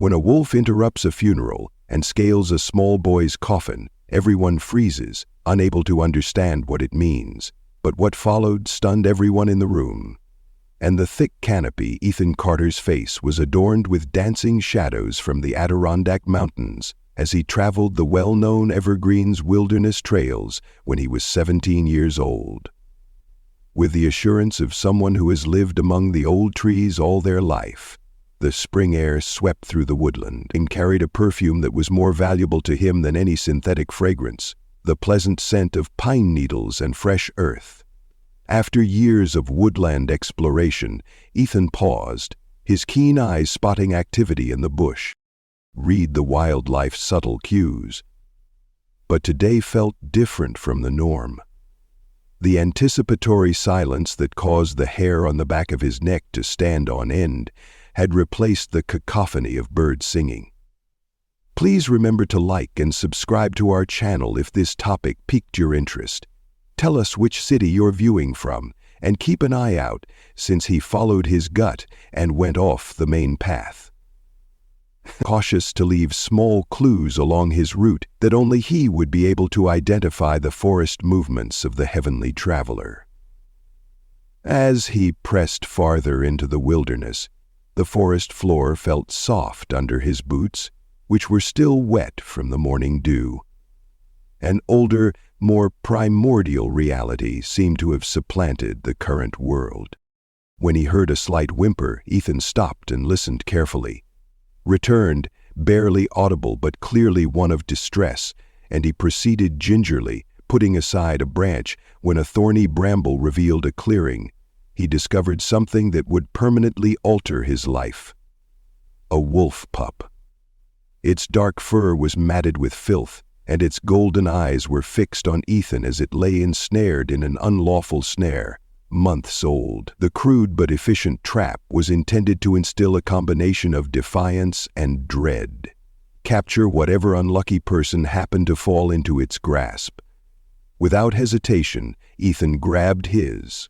When a wolf interrupts a funeral and scales a small boy's coffin, everyone freezes, unable to understand what it means. But what followed stunned everyone in the room. And the thick canopy Ethan Carter's face was adorned with dancing shadows from the Adirondack Mountains as he traveled the well-known Evergreens wilderness trails when he was 17 years old. With the assurance of someone who has lived among the old trees all their life, the spring air swept through the woodland and carried a perfume that was more valuable to him than any synthetic fragrance, the pleasant scent of pine needles and fresh earth. After years of woodland exploration, Ethan paused, his keen eyes spotting activity in the bush. Read the wildlife's subtle cues. But today felt different from the norm. The anticipatory silence that caused the hair on the back of his neck to stand on end had replaced the cacophony of birds singing. Please remember to like and subscribe to our channel if this topic piqued your interest. Tell us which city you're viewing from, and keep an eye out since he followed his gut and went off the main path. Cautious to leave small clues along his route that only he would be able to identify the forest movements of the heavenly traveler. As he pressed farther into the wilderness, the forest floor felt soft under his boots, which were still wet from the morning dew. An older, more primordial reality seemed to have supplanted the current world. When he heard a slight whimper, Ethan stopped and listened carefully. Returned, barely audible but clearly one of distress, and he proceeded gingerly, putting aside a branch when a thorny bramble revealed a clearing. He discovered something that would permanently alter his life. A wolf pup. Its dark fur was matted with filth, and its golden eyes were fixed on Ethan as it lay ensnared in an unlawful snare. Months old, the crude but efficient trap was intended to instill a combination of defiance and dread. Capture whatever unlucky person happened to fall into its grasp. Without hesitation, Ethan grabbed his.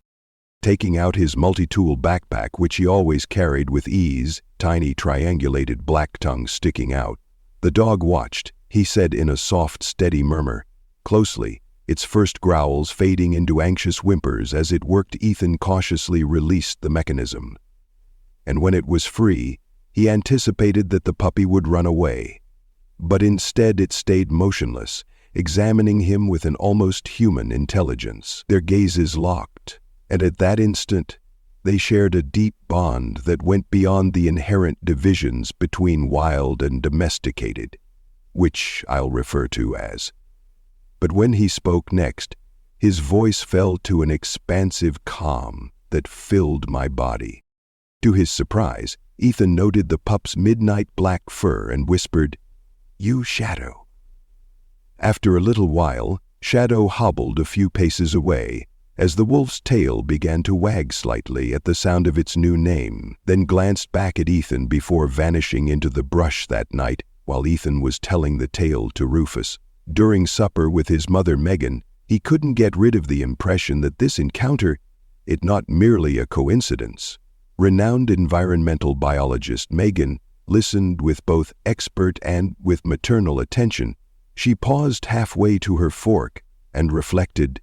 Taking out his multi-tool backpack, which he always carried with ease, tiny triangulated black tongue sticking out. The dog watched, he said in a soft, steady murmur. Closely, its first growls fading into anxious whimpers as it worked. Ethan cautiously released the mechanism. And when it was free, he anticipated that the puppy would run away. But instead it stayed motionless, examining him with an almost human intelligence. Their gazes locked, and at that instant, they shared a deep bond that went beyond the inherent divisions between wild and domesticated, which I'll refer to as. But when he spoke next, his voice fell to an expansive calm that filled my body. To his surprise, Ethan noted the pup's midnight black fur and whispered, "You, Shadow." After a little while, Shadow hobbled a few paces away as the wolf's tail began to wag slightly at the sound of its new name, then glanced back at Ethan before vanishing into the brush that night while Ethan was telling the tale to Rufus. During supper with his mother Megan, he couldn't get rid of the impression that this encounter, it not merely a coincidence. Renowned environmental biologist Megan listened with both expert and with maternal attention. She paused halfway to her fork and reflected,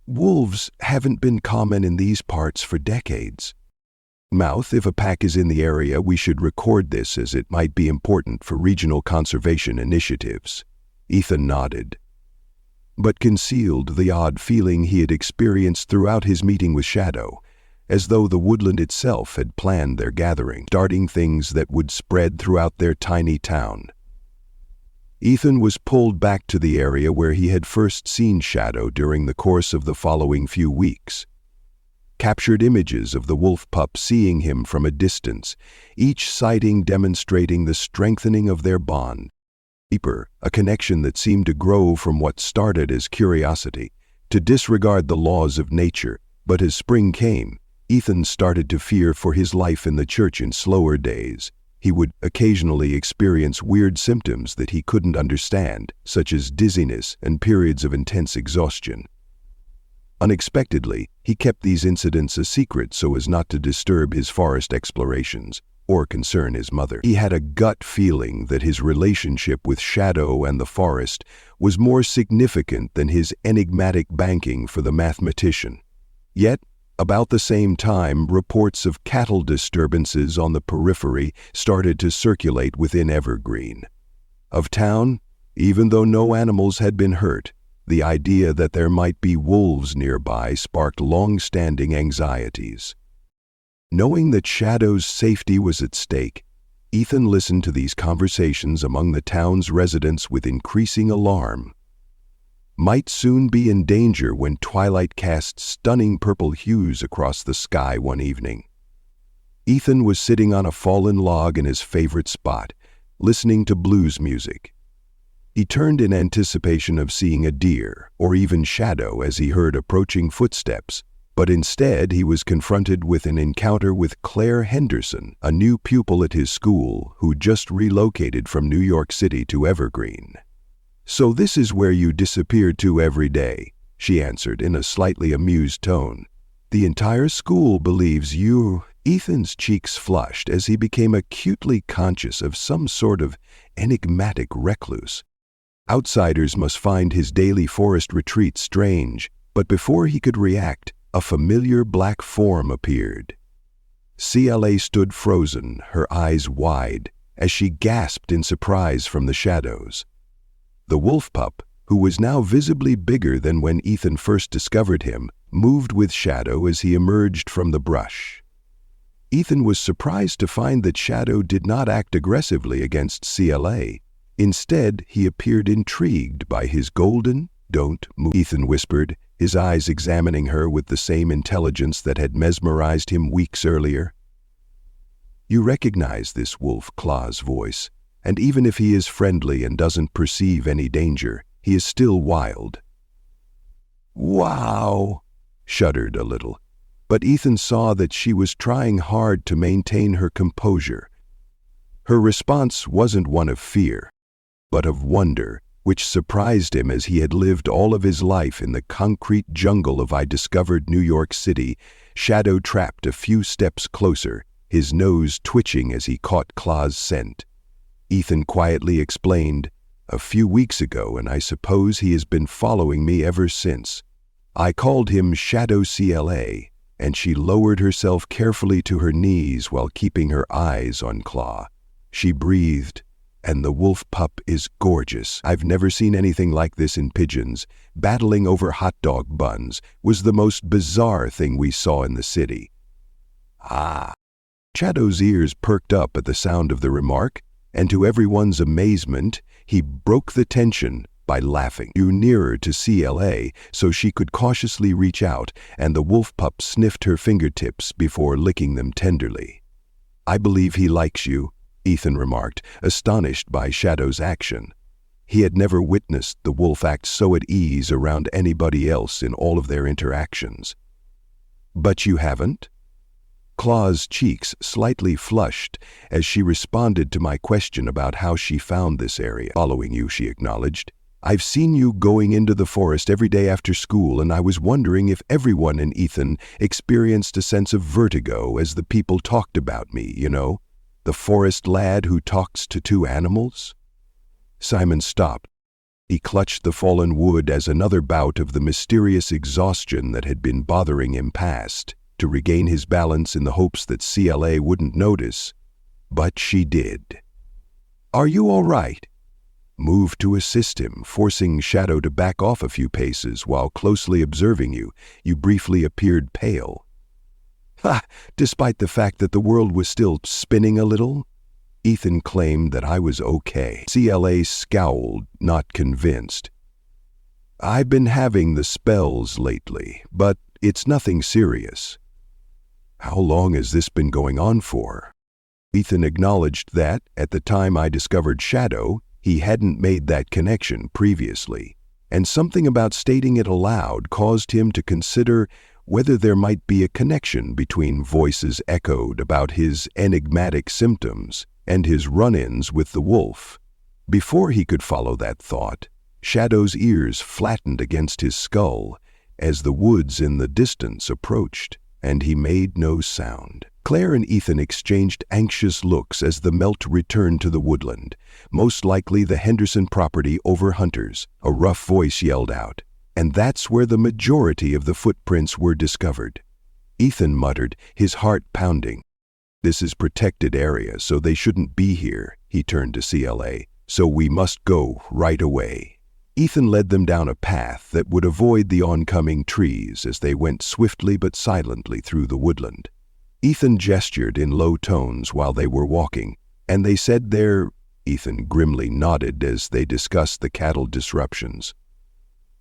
"Wolves haven't been common in these parts for decades. If a pack is in the area, we should record this as it might be important for regional conservation initiatives." Ethan nodded, but concealed the odd feeling he had experienced throughout his meeting with Shadow, as though the woodland itself had planned their gathering, starting things that would spread throughout their tiny town. Ethan was pulled back to the area where he had first seen Shadow during the course of the following few weeks. Captured images of the wolf pup seeing him from a distance, each sighting demonstrating the strengthening of their bond. Deeper, a connection that seemed to grow from what started as curiosity, to disregard the laws of nature. But as spring came, Ethan started to fear for his life in the church. In slower days, he would occasionally experience weird symptoms that he couldn't understand, such as dizziness and periods of intense exhaustion. Unexpectedly, he kept these incidents a secret so as not to disturb his forest explorations, or concern his mother. He had a gut feeling that his relationship with Shadow and the forest was more significant than his enigmatic banking for the mathematician. Yet, about the same time, reports of cattle disturbances on the periphery started to circulate within Evergreen. Of town, even though no animals had been hurt, the idea that there might be wolves nearby sparked long-standing anxieties. Knowing that Shadow's safety was at stake, Ethan listened to these conversations among the town's residents with increasing alarm. Might soon be in danger when twilight cast stunning purple hues across the sky one evening. Ethan was sitting on a fallen log in his favorite spot, listening to blues music. He turned in anticipation of seeing a deer, or even Shadow, as he heard approaching footsteps, but instead he was confronted with an encounter with Claire Henderson, a new pupil at his school who just relocated from New York City to Evergreen. "So this is where you disappear to every day," she answered in a slightly amused tone. "The entire school believes you—" Ethan's cheeks flushed as he became acutely conscious of some sort of enigmatic recluse. Outsiders must find his daily forest retreat strange, but before he could react, a familiar black form appeared. CLA stood frozen, her eyes wide, as she gasped in surprise from the shadows. The wolf pup, who was now visibly bigger than when Ethan first discovered him, moved with Shadow as he emerged from the brush. Ethan was surprised to find that Shadow did not act aggressively against CLA. Instead, he appeared intrigued by his golden, "Don't move," Ethan whispered, his eyes examining her with the same intelligence that had mesmerized him weeks earlier. "You recognize this wolf," Claw's voice, "and even if he is friendly and doesn't perceive any danger, he is still wild." "Wow," shuddered a little, but Ethan saw that she was trying hard to maintain her composure. Her response wasn't one of fear, but of wonder, which surprised him as he had lived all of his life in the concrete jungle of undiscovered New York City. Shadow trapped a few steps closer, his nose twitching as he caught Claw's scent. Ethan quietly explained, "A few weeks ago, and I suppose he has been following me ever since. I called him Shadow CLA, and she lowered herself carefully to her knees while keeping her eyes on Claw. She breathed, "And the wolf pup is gorgeous. I've never seen anything like this in pigeons. Battling over hot dog buns was the most bizarre thing we saw in the city." "Ah." Shadow's ears perked up at the sound of the remark, and to everyone's amazement, he broke the tension by laughing. "You nearer to CLA so she could cautiously reach out, and the wolf pup sniffed her fingertips before licking them tenderly. "I believe he likes you," Ethan remarked, astonished by Shadow's action. He had never witnessed the wolf act so at ease around anybody else in all of their interactions. "But you haven't?" Claw's cheeks slightly flushed as she responded to my question about how she found this area. "Following you," she acknowledged. "I've seen you going into the forest every day after school, and I was wondering if everyone in Ethan experienced a sense of vertigo as the people talked about me, you know? The forest lad who talks to two animals?" Simon stopped. He clutched the fallen wood as another bout of the mysterious exhaustion that had been bothering him passed, to regain his balance in the hopes that CLA wouldn't notice. But she did. "Are you all right?" Moved to assist him, forcing Shadow to back off a few paces while closely observing you. "You briefly appeared pale." "Ha! Despite the fact that the world was still spinning a little?" Ethan claimed that I was okay. CLA scowled, not convinced. "I've been having the spells lately, but it's nothing serious." "How long has this been going on for?" Ethan acknowledged that, at the time I discovered Shadow, he hadn't made that connection previously, and something about stating it aloud caused him to consider whether there might be a connection between voices echoed about his enigmatic symptoms and his run-ins with the wolf. Before he could follow that thought, Shadow's ears flattened against his skull as the woods in the distance approached, and he made no sound. Claire and Ethan exchanged anxious looks as the melt returned to the woodland, most likely the Henderson property over Hunter's. A rough voice yelled out, "And that's where the majority of the footprints were discovered." Ethan muttered, his heart pounding. "This is protected area, so they shouldn't be here." He turned to CLA. "So we must go right away." Ethan led them down a path that would avoid the oncoming trees as they went swiftly but silently through the woodland. Ethan gestured in low tones while they were walking, and they said Ethan grimly nodded as they discussed the cattle disruptions.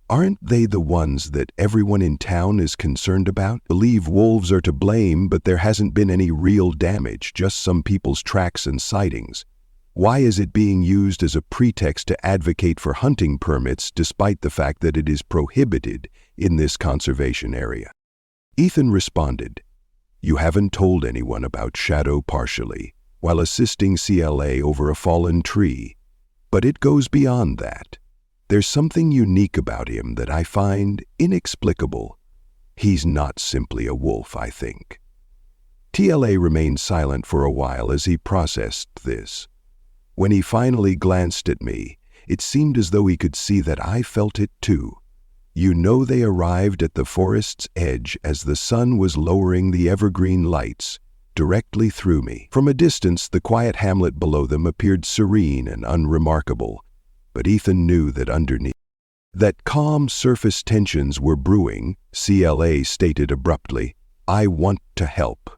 "Aren't they the ones that everyone in town is concerned about? Believe wolves are to blame, but there hasn't been any real damage, just some people's tracks and sightings. Why is it being used as a pretext to advocate for hunting permits despite the fact that it is prohibited in this conservation area?" Ethan responded, "You haven't told anyone about Shadow partially, while assisting CLA over a fallen tree. But it goes beyond that. There's something unique about him that I find inexplicable. He's not simply a wolf, I think." TLA remained silent for a while as he processed this. When he finally glanced at me, it seemed as though he could see that I felt it too. "You know they arrived at the forest's edge as the sun was lowering the evergreen lights directly through me. From a distance, the quiet hamlet below them appeared serene and unremarkable, but Ethan knew that underneath, that calm surface tensions were brewing." CLA stated abruptly, "I want to help.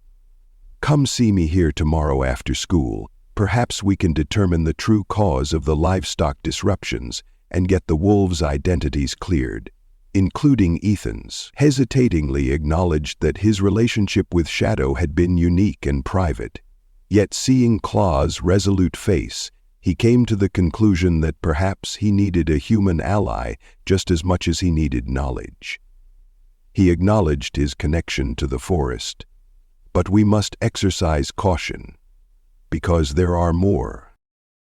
Come see me here tomorrow after school. Perhaps we can determine the true cause of the livestock disruptions and get the wolves' identities cleared," including Ethan's. Hesitatingly acknowledged that his relationship with Shadow had been unique and private. Yet seeing Claw's resolute face, he came to the conclusion that perhaps he needed a human ally just as much as he needed knowledge. He acknowledged his connection to the forest. "But we must exercise caution, because there are more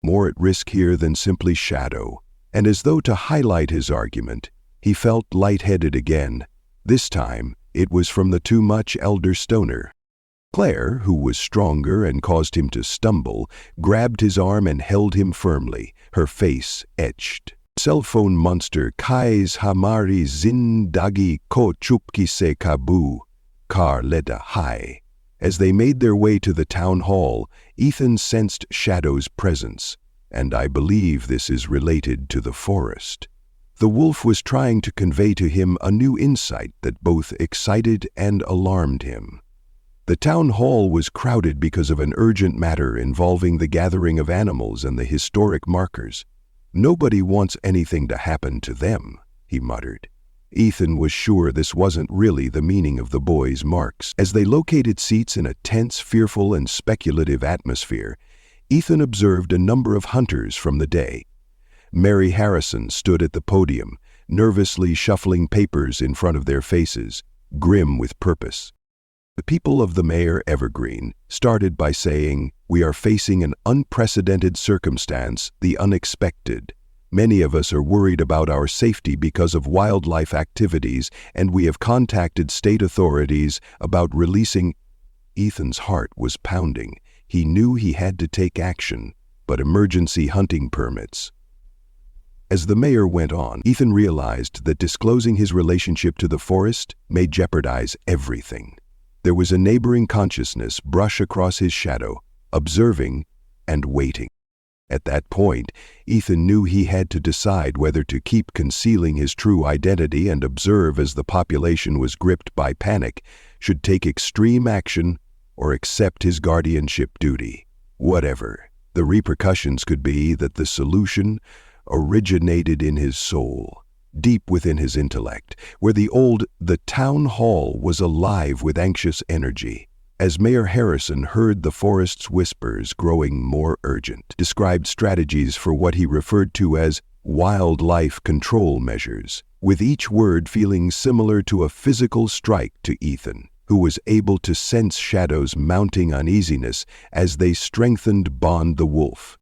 at risk here than simply Shadow." And as though to highlight his argument, he felt lightheaded again. This time, it was from the too much elder stoner. Claire, who was stronger and caused him to stumble, grabbed his arm and held him firmly, her face etched. "Cell phone monster Kais Hamari Zindagi Ko Chupki Se Kabu Kar Leda Hai." As they made their way to the town hall, Ethan sensed Shadow's presence, and I believe this is related to the forest. The wolf was trying to convey to him a new insight that both excited and alarmed him. The town hall was crowded because of an urgent matter involving the gathering of animals and the historic markers. "Nobody wants anything to happen to them," he muttered. Ethan was sure this wasn't really the meaning of the boys' marks. As they located seats in a tense, fearful, and speculative atmosphere, Ethan observed a number of hunters from the day. Mary Harrison stood at the podium, nervously shuffling papers in front of their faces, grim with purpose. The people of the Mayor Evergreen started by saying, "We are facing an unprecedented circumstance, the unexpected. Many of us are worried about our safety because of wildlife activities, and we have contacted state authorities about releasing." Ethan's heart was pounding. He knew he had to take action, but emergency hunting permits. As the mayor went on, Ethan realized that disclosing his relationship to the forest may jeopardize everything. There was a neighboring consciousness brush across his shadow, observing and waiting. At that point, Ethan knew he had to decide whether to keep concealing his true identity and observe as the population was gripped by panic, should take extreme action, or accept his guardianship duty. Whatever the repercussions could be, that the solution originated in his soul, deep within his intellect, where the town hall was alive with anxious energy. As Mayor Harrison heard the forest's whispers growing more urgent, described strategies for what he referred to as wildlife control measures, with each word feeling similar to a physical strike to Ethan, who was able to sense Shadow's mounting uneasiness as they strengthened Bond the wolf.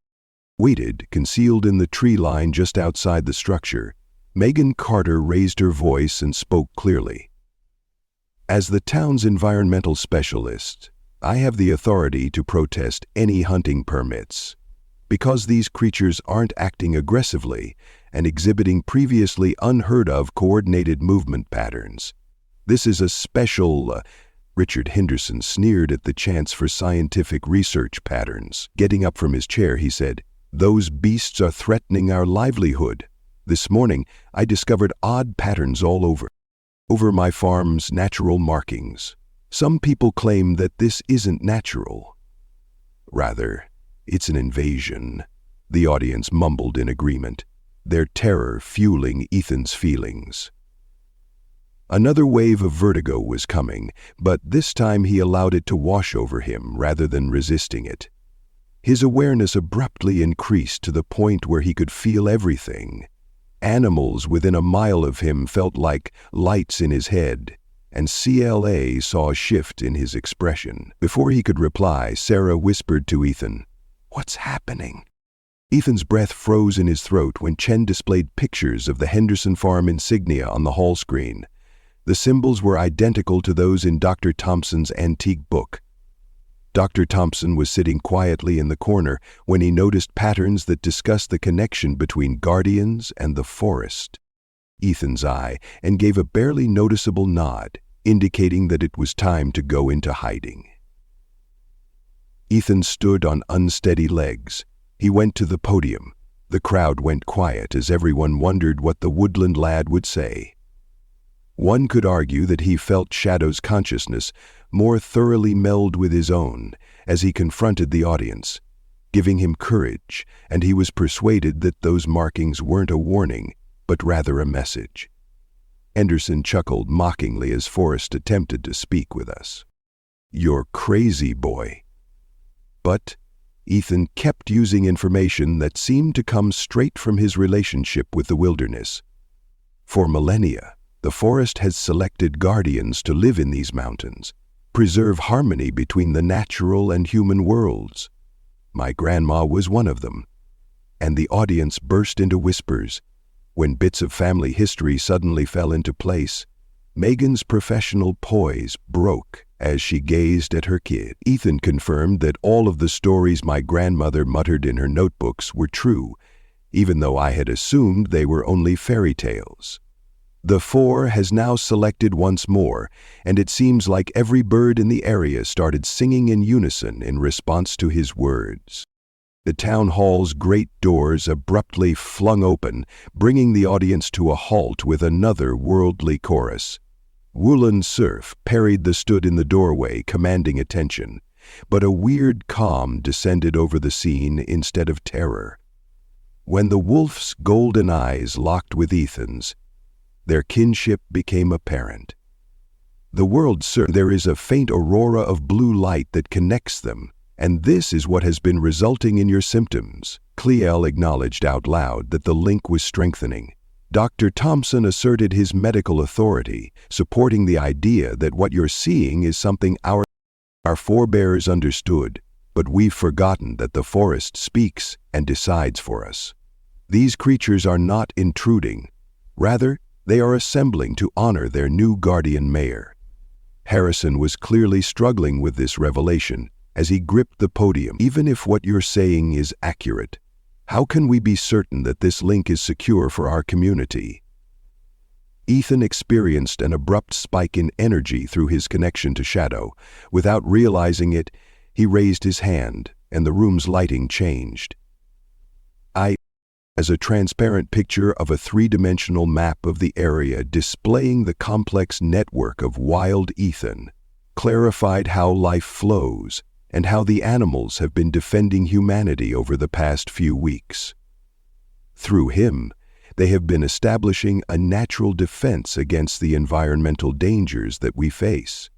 Waited, concealed in the tree line just outside the structure, Megan Carter raised her voice and spoke clearly. "As the town's environmental specialist, I have the authority to protest any hunting permits. Because these creatures aren't acting aggressively and exhibiting previously unheard-of coordinated movement patterns. This is a special... Richard Henderson sneered at the chance for scientific research patterns. Getting up from his chair, he said, "Those beasts are threatening our livelihood. This morning, I discovered odd patterns all over my farm's natural markings. Some people claim that this isn't natural. Rather, it's an invasion." The audience mumbled in agreement, their terror fueling Ethan's feelings. Another wave of vertigo was coming, but this time he allowed it to wash over him rather than resisting it. His awareness abruptly increased to the point where he could feel everything. Animals within a mile of him felt like lights in his head, and CLA saw a shift in his expression. Before he could reply, Sarah whispered to Ethan, "What's happening?" Ethan's breath froze in his throat when Chen displayed pictures of the Henderson Farm insignia on the hall screen. The symbols were identical to those in Dr. Thompson's antique book. Dr. Thompson was sitting quietly in the corner when he noticed patterns that discussed the connection between guardians and the forest. Ethan's eye and gave a barely noticeable nod, indicating that it was time to go into hiding. Ethan stood on unsteady legs. He went to the podium. The crowd went quiet as everyone wondered what the woodland lad would say. One could argue that he felt Shadow's consciousness more thoroughly meld with his own as he confronted the audience, giving him courage, and he was persuaded that those markings weren't a warning, but rather a message. Henderson chuckled mockingly as Forrest attempted to speak with us. "You're crazy, boy." But Ethan kept using information that seemed to come straight from his relationship with the wilderness. For millennia, the forest has selected guardians to live in these mountains, preserve harmony between the natural and human worlds. My grandma was one of them. And the audience burst into whispers. When bits of family history suddenly fell into place, Megan's professional poise broke as she gazed at her kid. Ethan confirmed that all of the stories my grandmother muttered in her notebooks were true, even though I had assumed they were only fairy tales. The four has now selected once more, and it seems like every bird in the area started singing in unison in response to his words. The town hall's great doors abruptly flung open, bringing the audience to a halt with another worldly chorus. Woolen Surf parried the stood in the doorway, commanding attention, but a weird calm descended over the scene instead of terror. When the wolf's golden eyes locked with Ethan's, their kinship became apparent. The world surf, there is a faint aurora of blue light that connects them, and this is what has been resulting in your symptoms. Cleel acknowledged out loud that the link was strengthening. Dr. Thompson asserted his medical authority, supporting the idea that what you're seeing is something our forebears understood, but we've forgotten that the forest speaks and decides for us. These creatures are not intruding. Rather, they are assembling to honor their new guardian mayor. Harrison was clearly struggling with this revelation as he gripped the podium. Even if what you're saying is accurate, how can we be certain that this link is secure for our community? Ethan experienced an abrupt spike in energy through his connection to Shadow. Without realizing it, he raised his hand, and the room's lighting changed. As a transparent picture of a three-dimensional map of the area displaying the complex network of wild Ethan, clarified how life flows and how the animals have been defending humanity over the past few weeks. Through him, they have been establishing a natural defense against the environmental dangers that we face.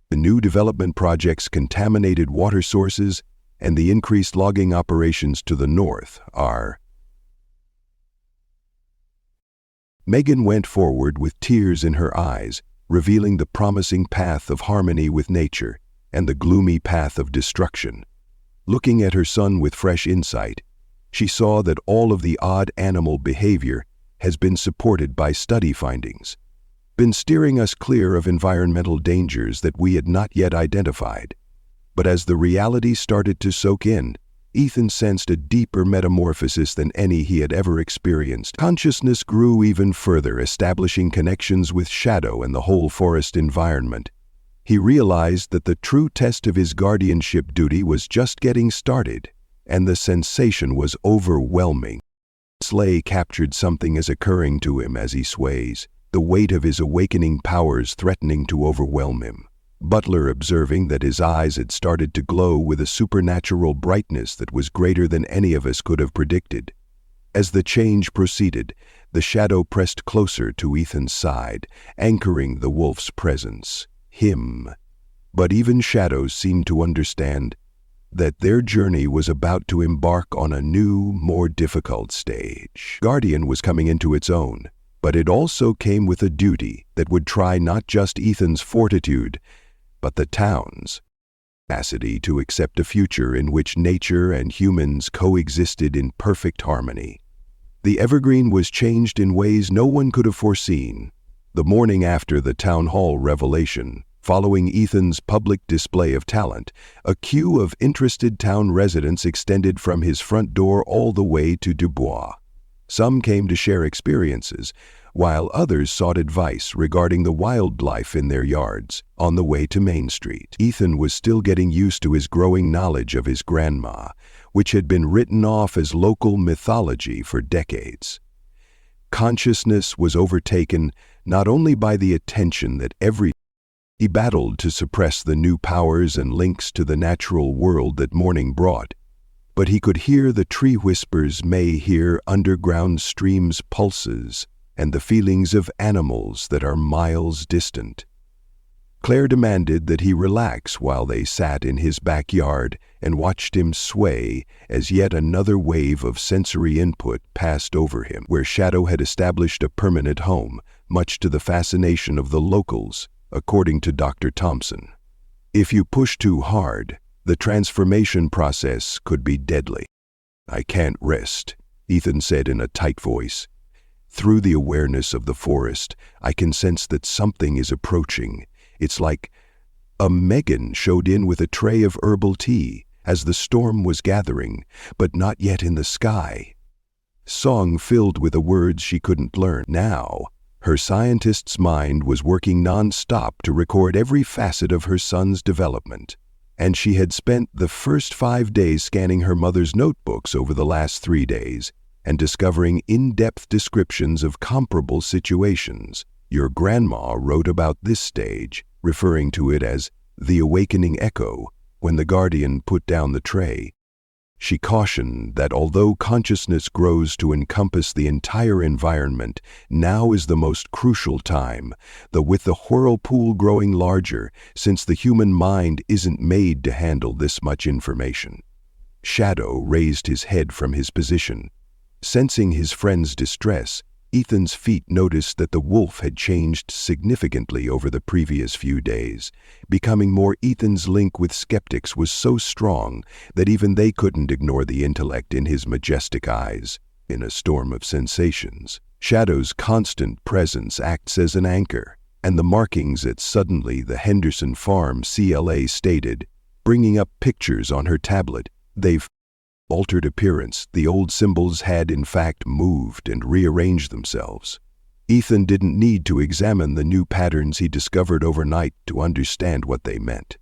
The new development project's contaminated water sources and the increased logging operations to the north are... Megan went forward with tears in her eyes, revealing the promising path of harmony with nature and the gloomy path of destruction. Looking at her son with fresh insight, she saw that all of the odd animal behavior has been supported by study findings, been steering us clear of environmental dangers that we had not yet identified. But as the reality started to soak in, Ethan sensed a deeper metamorphosis than any he had ever experienced. Consciousness grew even further, establishing connections with Shadow and the whole forest environment. He realized that the true test of his guardianship duty was just getting started, and the sensation was overwhelming. Slay captured something as occurring to him as he sways, the weight of his awakening powers threatening to overwhelm him. Butler, observing that his eyes had started to glow with a supernatural brightness that was greater than any of us could have predicted. As the change proceeded, the Shadow pressed closer to Ethan's side, anchoring the wolf's presence, him. But even shadows seemed to understand that their journey was about to embark on a new, more difficult stage. Guardian was coming into its own, but it also came with a duty that would try not just Ethan's fortitude, but the town's capacity to accept a future in which nature and humans coexisted in perfect harmony. The evergreen was changed in ways no one could have foreseen. The morning after the town hall revelation, following Ethan's public display of talent, a queue of interested town residents extended from his front door all the way to Dubois. Some came to share experiences, while others sought advice regarding the wildlife in their yards on the way to Main Street. Ethan was still getting used to his growing knowledge of his grandma, which had been written off as local mythology for decades. Consciousness was overtaken not only by the attention that he battled to suppress the new powers and links to the natural world that morning brought, but he could hear the tree whispers, may hear underground streams' pulses, and the feelings of animals that are miles distant. Claire demanded that he relax while they sat in his backyard and watched him sway as yet another wave of sensory input passed over him, where Shadow had established a permanent home, much to the fascination of the locals, according to Dr. Thompson. If you push too hard, the transformation process could be deadly. I can't rest, Ethan said in a tight voice. Through the awareness of the forest, I can sense that something is approaching. It's like a Megan showed in with a tray of herbal tea as the storm was gathering, but not yet in the sky. Song filled with the words she couldn't learn. Now, her scientist's mind was working non-stop to record every facet of her son's development, and she had spent the first 5 days scanning her mother's notebooks over the last 3 days and discovering in-depth descriptions of comparable situations. Your grandma wrote about this stage, referring to it as the awakening echo, when the guardian put down the tray. She cautioned that although consciousness grows to encompass the entire environment, now is the most crucial time, with the whirlpool growing larger, since the human mind isn't made to handle this much information. Shadow raised his head from his position. Sensing his friend's distress, Ethan's feet noticed that the wolf had changed significantly over the previous few days, becoming more. Ethan's link with skeptics was so strong that even they couldn't ignore the intellect in his majestic eyes. In a storm of sensations, Shadow's constant presence acts as an anchor, and the markings at suddenly the Henderson Farm CLA stated, bringing up pictures on her tablet. They've altered appearance. The old symbols had in fact moved and rearranged themselves. Ethan didn't need to examine the new patterns he discovered overnight to understand what they meant.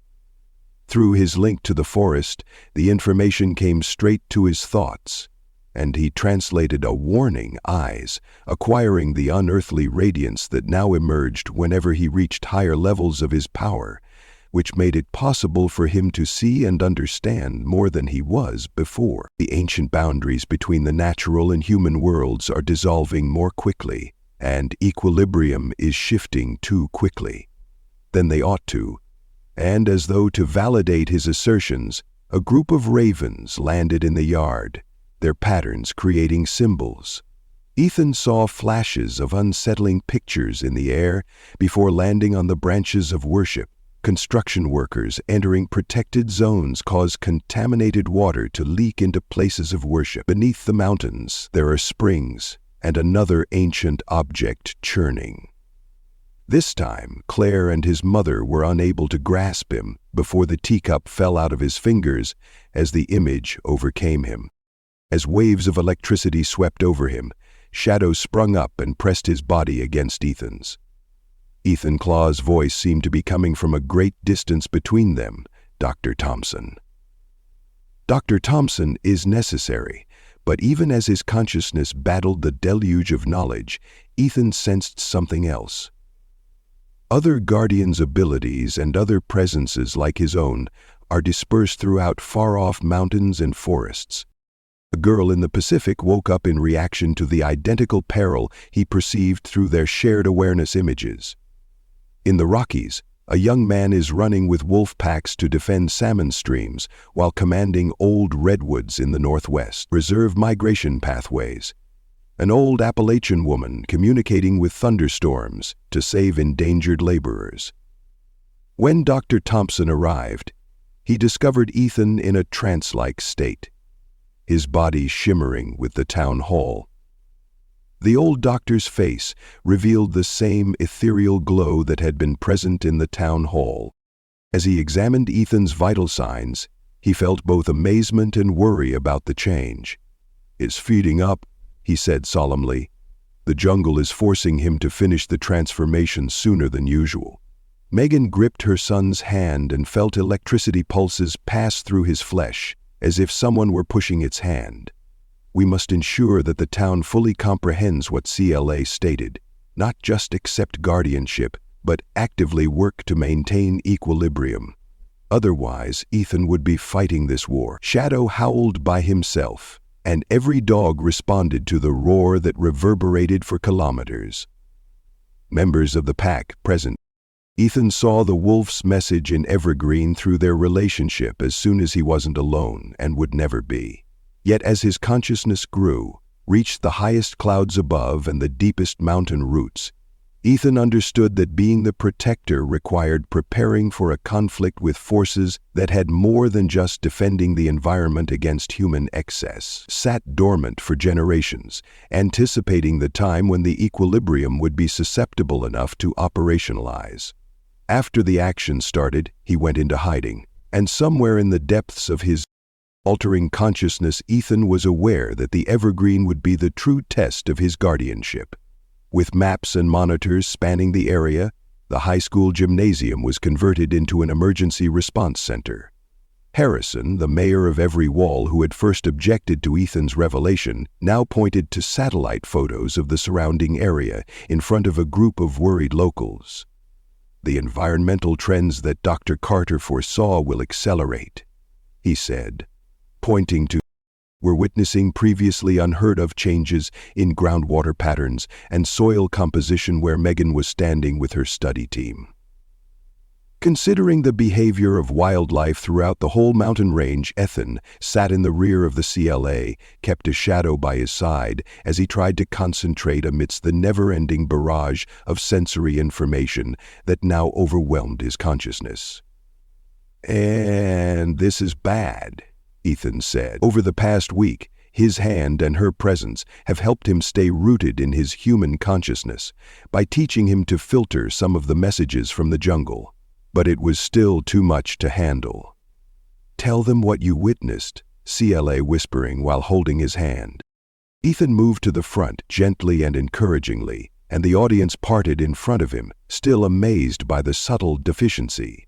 Through his link to the forest, the information came straight to his thoughts, and he translated a warning eyes, acquiring the unearthly radiance that now emerged whenever he reached higher levels of his power, which made it possible for him to see and understand more than he was before. The ancient boundaries between the natural and human worlds are dissolving more quickly, and equilibrium is shifting too quickly than they ought to. And as though to validate his assertions, a group of ravens landed in the yard, their patterns creating symbols. Ethan saw flashes of unsettling pictures in the air before landing on the branches of worship. Construction workers entering protected zones caused contaminated water to leak into places of worship. Beneath the mountains, there are springs and another ancient object churning. This time, Claire and his mother were unable to grasp him before the teacup fell out of his fingers as the image overcame him. As waves of electricity swept over him, Shadow sprung up and pressed his body against Ethan's. Ethan Claw's voice seemed to be coming from a great distance between them. Dr. Thompson. Dr. Thompson is necessary, but even as his consciousness battled the deluge of knowledge, Ethan sensed something else. Other Guardians' abilities and other presences like his own are dispersed throughout far-off mountains and forests. A girl in the Pacific woke up in reaction to the identical peril he perceived through their shared awareness images. In the Rockies, a young man is running with wolf packs to defend salmon streams while commanding old redwoods in the Northwest reserve migration pathways. An old Appalachian woman communicating with thunderstorms to save endangered laborers. When Dr. Thompson arrived, he discovered Ethan in a trance-like state, his body shimmering with the town hall. The old doctor's face revealed the same ethereal glow that had been present in the town hall. As he examined Ethan's vital signs, he felt both amazement and worry about the change. "It's feeding up," he said solemnly. "The jungle is forcing him to finish the transformation sooner than usual." Megan gripped her son's hand and felt electricity pulses pass through his flesh, as if someone were pushing its hand. "We must ensure that the town fully comprehends what CLA stated, not just accept guardianship, but actively work to maintain equilibrium. Otherwise, Ethan would be fighting this war." Shadow howled by himself, and every dog responded to the roar that reverberated for kilometers. Members of the pack present. Ethan saw the wolf's message in Evergreen through their relationship as soon as he wasn't alone and would never be. Yet as his consciousness grew, reached the highest clouds above and the deepest mountain roots, Ethan understood that being the protector required preparing for a conflict with forces that had more than just defending the environment against human excess, sat dormant for generations, anticipating the time when the equilibrium would be susceptible enough to operationalize. After the action started, he went into hiding, and somewhere in the depths of his altering consciousness, Ethan was aware that the Evergreen would be the true test of his guardianship. With maps and monitors spanning the area, the high school gymnasium was converted into an emergency response center. Harrison, the mayor of Every Wall who had first objected to Ethan's revelation, now pointed to satellite photos of the surrounding area in front of a group of worried locals. "The environmental trends that Dr. Carter foresaw will accelerate," he said, pointing to "We're witnessing previously unheard of changes in groundwater patterns and soil composition where Megan was standing with her study team." Considering the behavior of wildlife throughout the whole mountain range, Ethan sat in the rear of the CLA, kept a shadow by his side as he tried to concentrate amidst the never-ending barrage of sensory information that now overwhelmed his consciousness. "And this is bad," Ethan said. Over the past week, his hand and her presence have helped him stay rooted in his human consciousness by teaching him to filter some of the messages from the jungle. But it was still too much to handle. "Tell them what you witnessed," CLA whispering while holding his hand. Ethan moved to the front gently and encouragingly, and the audience parted in front of him, still amazed by the subtle deficiency.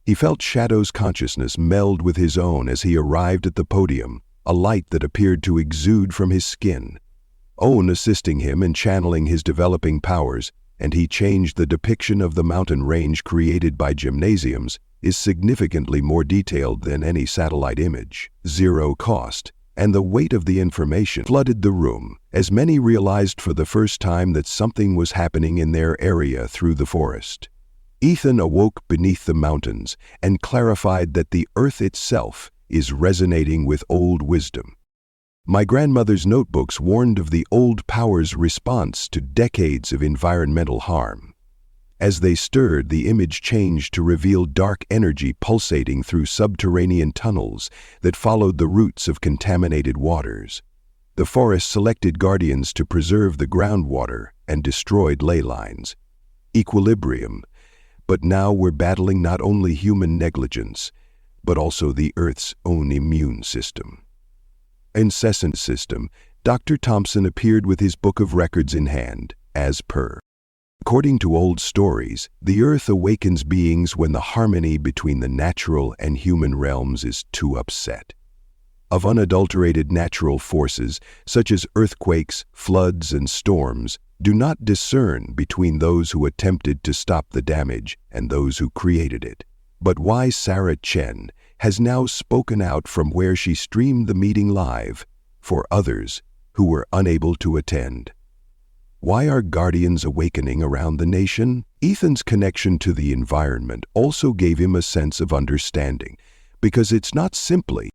He felt Shadow's consciousness meld with his own as he arrived at the podium, a light that appeared to exude from his skin. Owen assisting him in channeling his developing powers, and he changed the depiction of the mountain range created by gymnasiums is significantly more detailed than any satellite image. Zero cost, and the weight of the information flooded the room, as many realized for the first time that something was happening in their area through the forest. Ethan awoke beneath the mountains and clarified that the earth itself is resonating with old wisdom. My grandmother's notebooks warned of the old power's response to decades of environmental harm. As they stirred, the image changed to reveal dark energy pulsating through subterranean tunnels that followed the routes of contaminated waters. The forest selected guardians to preserve the groundwater and destroyed ley lines. equilibrium. But now we're battling not only human negligence, but also the Earth's own immune system. Incessant system, Dr. Thompson appeared with his book of records in hand, as per. According to old stories, the Earth awakens beings when the harmony between the natural and human realms is too upset. Of unadulterated natural forces, such as earthquakes, floods, and storms, do not discern between those who attempted to stop the damage and those who created it. But why Sarah Chen has now spoken out from where she streamed the meeting live for others who were unable to attend. Why are guardians awakening around the nation? Ethan's connection to the environment also gave him a sense of understanding, because it's not simply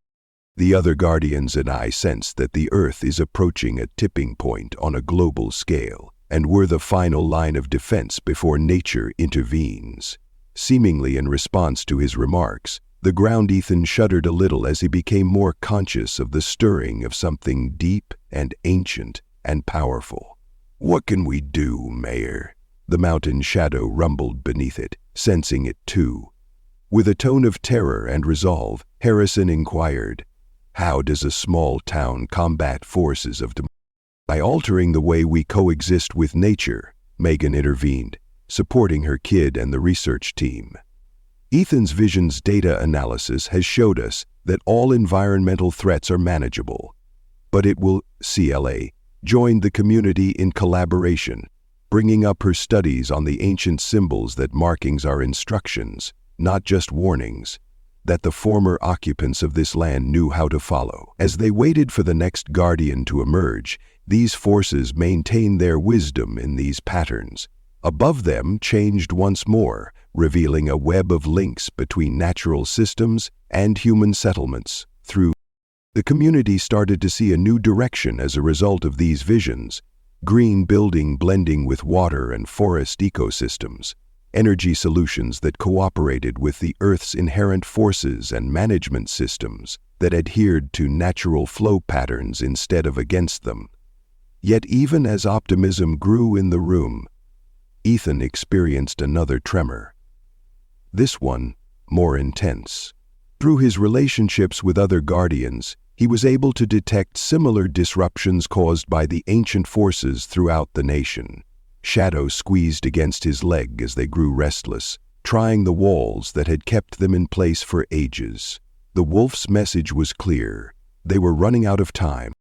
the other guardians and I sense that the Earth is approaching a tipping point on a global scale, and we're the final line of defense before nature intervenes. Seemingly in response to his remarks, the ground Ethan shuddered a little as he became more conscious of the stirring of something deep and ancient and powerful. "What can we do, Mayor?" The mountain shadow rumbled beneath it, sensing it too. With a tone of terror and resolve, Harrison inquired, "How does a small town combat forces of democracy?" "By altering the way we coexist with nature," Megan intervened, supporting her kid and the research team. Ethan's Vision's data analysis has showed us that all environmental threats are manageable, but it will, CLA, join the community in collaboration, bringing up her studies on the ancient symbols that markings are instructions, not just warnings, that the former occupants of this land knew how to follow. As they waited for the next guardian to emerge, these forces maintained their wisdom in these patterns. Above them changed once more, revealing a web of links between natural systems and human settlements. The community started to see a new direction as a result of these visions: green building blending with water and forest ecosystems, energy solutions that cooperated with the Earth's inherent forces, and management systems that adhered to natural flow patterns instead of against them. Yet even as optimism grew in the room, Ethan experienced another tremor. This one, more intense. Through his relationships with other guardians, he was able to detect similar disruptions caused by the ancient forces throughout the nation. Shadows squeezed against his leg as they grew restless, trying the walls that had kept them in place for ages. The wolf's message was clear. They were running out of time.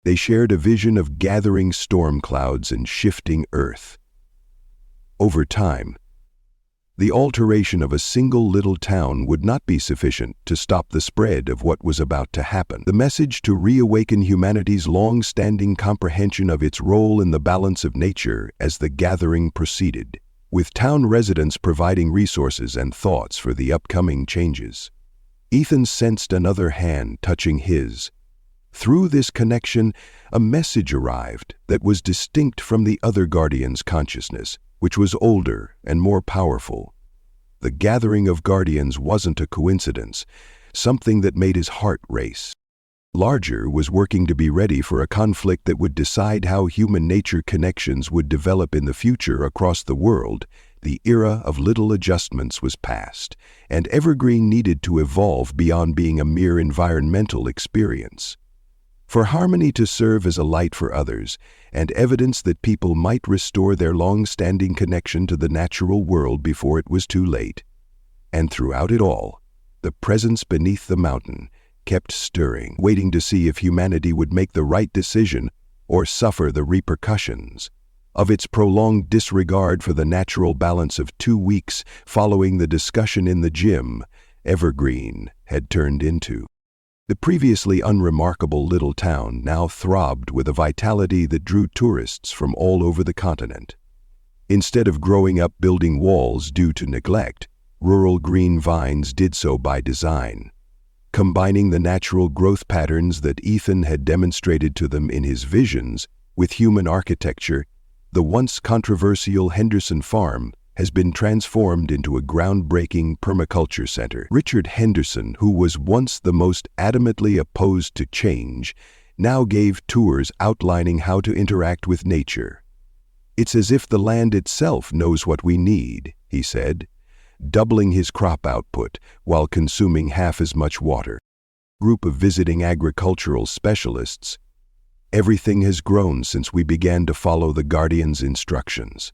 They shared a vision of gathering storm clouds and shifting earth. Over time, the alteration of a single little town would not be sufficient to stop the spread of what was about to happen. The message to reawaken humanity's long-standing comprehension of its role in the balance of nature as the gathering proceeded, with town residents providing resources and thoughts for the upcoming changes. Ethan sensed another hand touching his. Through this connection, a message arrived that was distinct from the other guardian's consciousness, which was older and more powerful. The gathering of guardians wasn't a coincidence, something that made his heart race. Larger was working to be ready for a conflict that would decide how human-nature connections would develop in the future across the world. The era of little adjustments was past, and Evergreen needed to evolve beyond being a mere environmental experience. For harmony to serve as a light for others, and evidence that people might restore their long-standing connection to the natural world before it was too late. And throughout it all, the presence beneath the mountain kept stirring, waiting to see if humanity would make the right decision or suffer the repercussions of its prolonged disregard for the natural balance. Of 2 weeks following the discussion in the gym, Evergreen had turned into. The previously unremarkable little town now throbbed with a vitality that drew tourists from all over the continent. Instead of growing up building walls due to neglect, rural green vines did so by design. Combining the natural growth patterns that Ethan had demonstrated to them in his visions with human architecture, the once controversial Henderson Farm has been transformed into a groundbreaking permaculture center. Richard Henderson, who was once the most adamantly opposed to change, now gave tours outlining how to interact with nature. "It's as if the land itself knows what we need," he said, doubling his crop output while consuming half as much water. Group of visiting agricultural specialists. "Everything has grown since we began to follow the Guardian's instructions.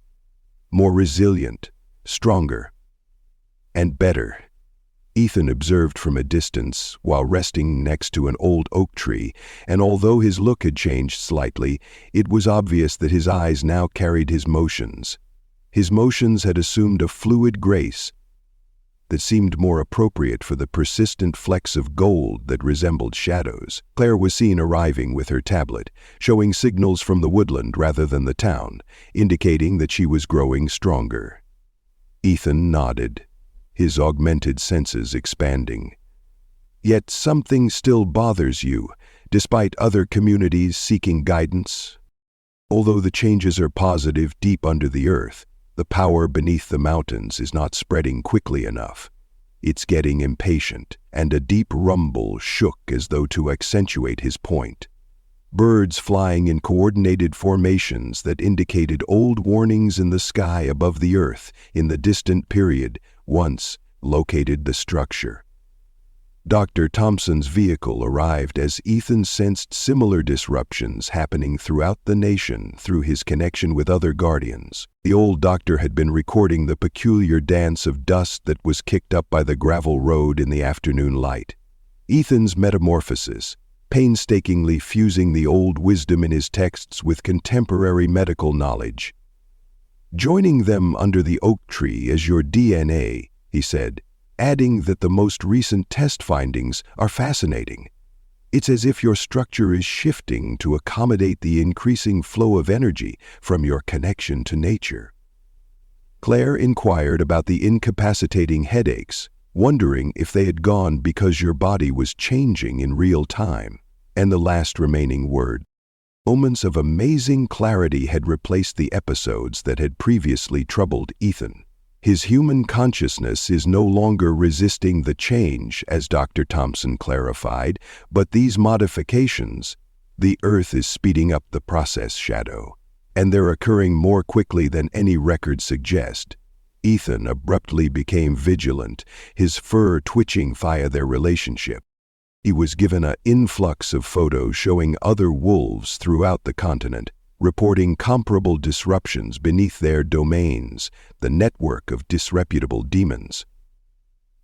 More resilient, stronger, and better." Ethan observed from a distance while resting next to an old oak tree, and although his look had changed slightly, it was obvious that his eyes now carried his motions. His motions had assumed a fluid grace that seemed more appropriate for the persistent flecks of gold that resembled shadows. Claire was seen arriving with her tablet, showing signals from the woodland rather than the town, indicating that she was growing stronger. Ethan nodded, his augmented senses expanding. "Yet something still bothers you, despite other communities seeking guidance? Although the changes are positive deep under the earth, the power beneath the mountains is not spreading quickly enough. It's getting impatient," and a deep rumble shook as though to accentuate his point. Birds flying in coordinated formations that indicated old warnings in the sky above the earth in the distant period once located the structure. Dr. Thompson's vehicle arrived as Ethan sensed similar disruptions happening throughout the nation through his connection with other Guardians. The old doctor had been recording the peculiar dance of dust that was kicked up by the gravel road in the afternoon light. Ethan's metamorphosis, painstakingly fusing the old wisdom in his texts with contemporary medical knowledge. "Joining them under the oak tree as your DNA," he said, adding that the most recent test findings are fascinating. "It's as if your structure is shifting to accommodate the increasing flow of energy from your connection to nature." Claire inquired about the incapacitating headaches, wondering if they had gone because your body was changing in real time. And the last remaining word. Moments of amazing clarity had replaced the episodes that had previously troubled Ethan. His human consciousness is no longer resisting the change, as Dr. Thompson clarified, but these modifications, the Earth is speeding up the process, Shadow, and they're occurring more quickly than any records suggest. Ethan abruptly became vigilant, his fur twitching via their relationship. He was given an influx of photos showing other wolves throughout the continent, reporting comparable disruptions beneath their domains, the network of disreputable demons.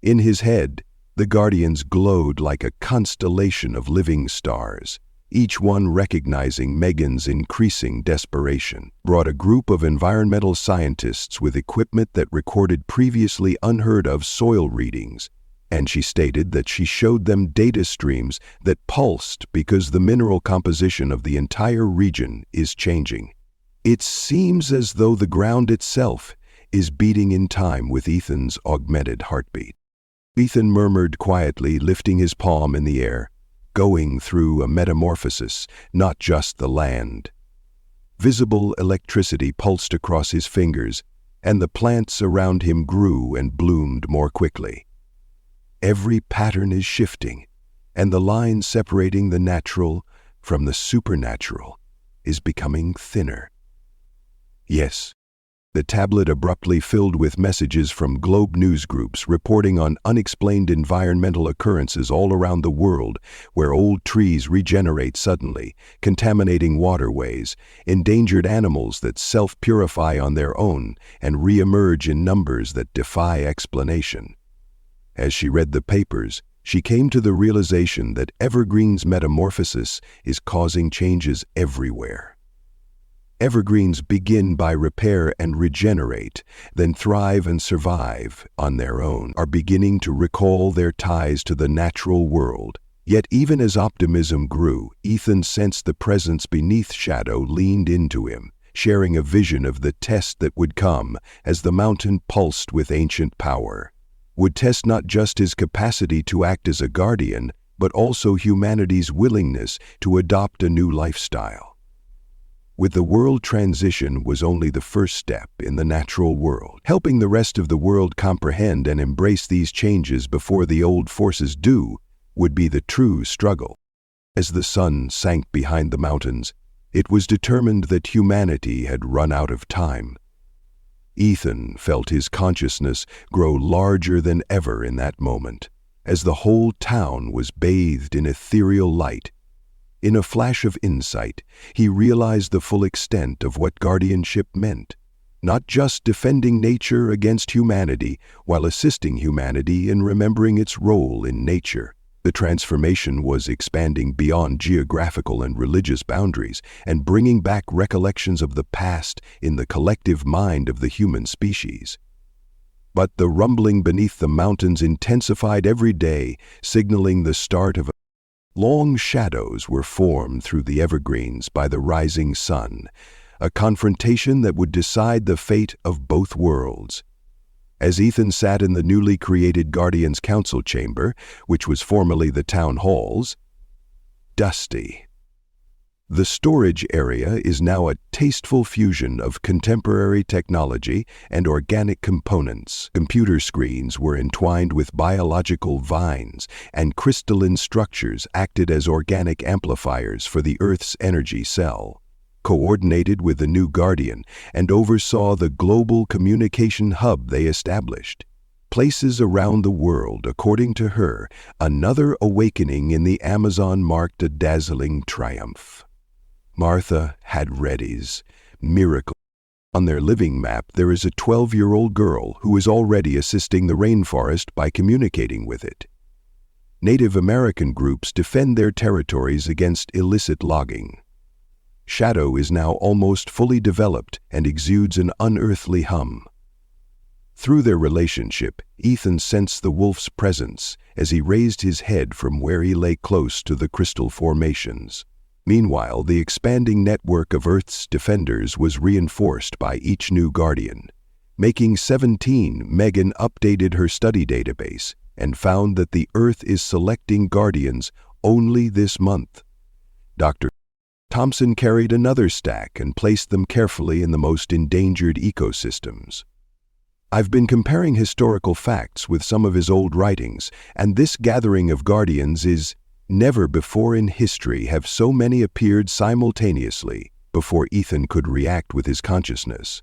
In his head, the Guardians glowed like a constellation of living stars, each one recognizing Megan's increasing desperation. Brought a group of environmental scientists with equipment that recorded previously unheard-of soil readings, and she stated that she showed them data streams that pulsed because the mineral composition of the entire region is changing. It seems as though the ground itself is beating in time with Ethan's augmented heartbeat. Ethan murmured quietly, lifting his palm in the air, going through a metamorphosis, not just the land. Visible electricity pulsed across his fingers, and the plants around him grew and bloomed more quickly. Every pattern is shifting, and the line separating the natural from the supernatural is becoming thinner. Yes, the tablet abruptly filled with messages from globe news groups reporting on unexplained environmental occurrences all around the world where old trees regenerate suddenly, contaminating waterways, endangered animals that self-purify on their own and re-emerge in numbers that defy explanation. As she read the papers, she came to the realization that Evergreen's metamorphosis is causing changes everywhere. Evergreens begin by repair and regenerate, then thrive and survive on their own, are beginning to recall their ties to the natural world. Yet even as optimism grew, Ethan sensed the presence beneath Shadow leaned into him, sharing a vision of the test that would come as the mountain pulsed with ancient power. Would test not just his capacity to act as a guardian, but also humanity's willingness to adopt a new lifestyle. With the world transition was only the first step in the natural world. Helping the rest of the world comprehend and embrace these changes before the old forces do would be the true struggle. As the sun sank behind the mountains, It was determined that humanity had run out of time. Ethan felt his consciousness grow larger than ever in that moment, as the whole town was bathed in ethereal light. In a flash of insight, he realized the full extent of what guardianship meant, not just defending nature against humanity while assisting humanity in remembering its role in nature. The transformation was expanding beyond geographical and religious boundaries and bringing back recollections of the past in the collective mind of the human species. But the rumbling beneath the mountains intensified every day, signaling the start of a long shadows were formed through the evergreens by the rising sun, a confrontation that would decide the fate of both worlds. As Ethan sat in the newly created Guardians' Council chamber, which was formerly the town hall's, dusty. The storage area is now a tasteful fusion of contemporary technology and organic components. Computer screens were entwined with biological vines, and crystalline structures acted as organic amplifiers for the Earth's energy cell. Coordinated with the new Guardian and oversaw the global communication hub they established. Places around the world, according to her, another awakening in the Amazon marked a dazzling triumph. Martha had Reddy's miracle. On their living map, there is a 12-year-old girl who is already assisting the rainforest by communicating with it. Native American groups defend their territories against illicit logging. Shadow is now almost fully developed and exudes an unearthly hum. Through their relationship, Ethan sensed the wolf's presence as he raised his head from where he lay close to the crystal formations. Meanwhile, the expanding network of Earth's defenders was reinforced by each new Guardian. Making 17, Megan updated her study database and found that the Earth is selecting Guardians only this month. Dr. Thompson carried another stack and placed them carefully in the most endangered ecosystems. I've been comparing historical facts with some of his old writings, and this gathering of Guardians is never before in history have so many appeared simultaneously before Ethan could react with his consciousness.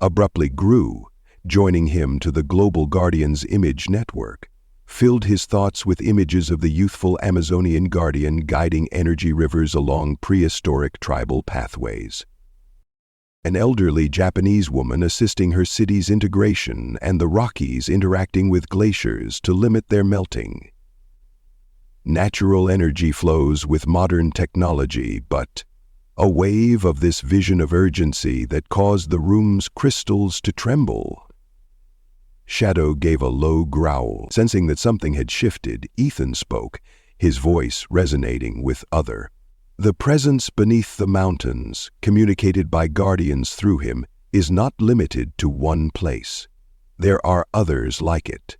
Abruptly grew, joining him to the global Guardians image network, filled his thoughts with images of the youthful Amazonian Guardian guiding energy rivers along prehistoric tribal pathways. An elderly Japanese woman assisting her city's integration and the Rockies interacting with glaciers to limit their melting. Natural energy flows with modern technology, but a wave of this vision of urgency that caused the room's crystals to tremble. Shadow gave a low growl. Sensing that something had shifted, Ethan spoke, his voice resonating with other. The presence beneath the mountains, communicated by Guardians through him, is not limited to one place. There are others like it.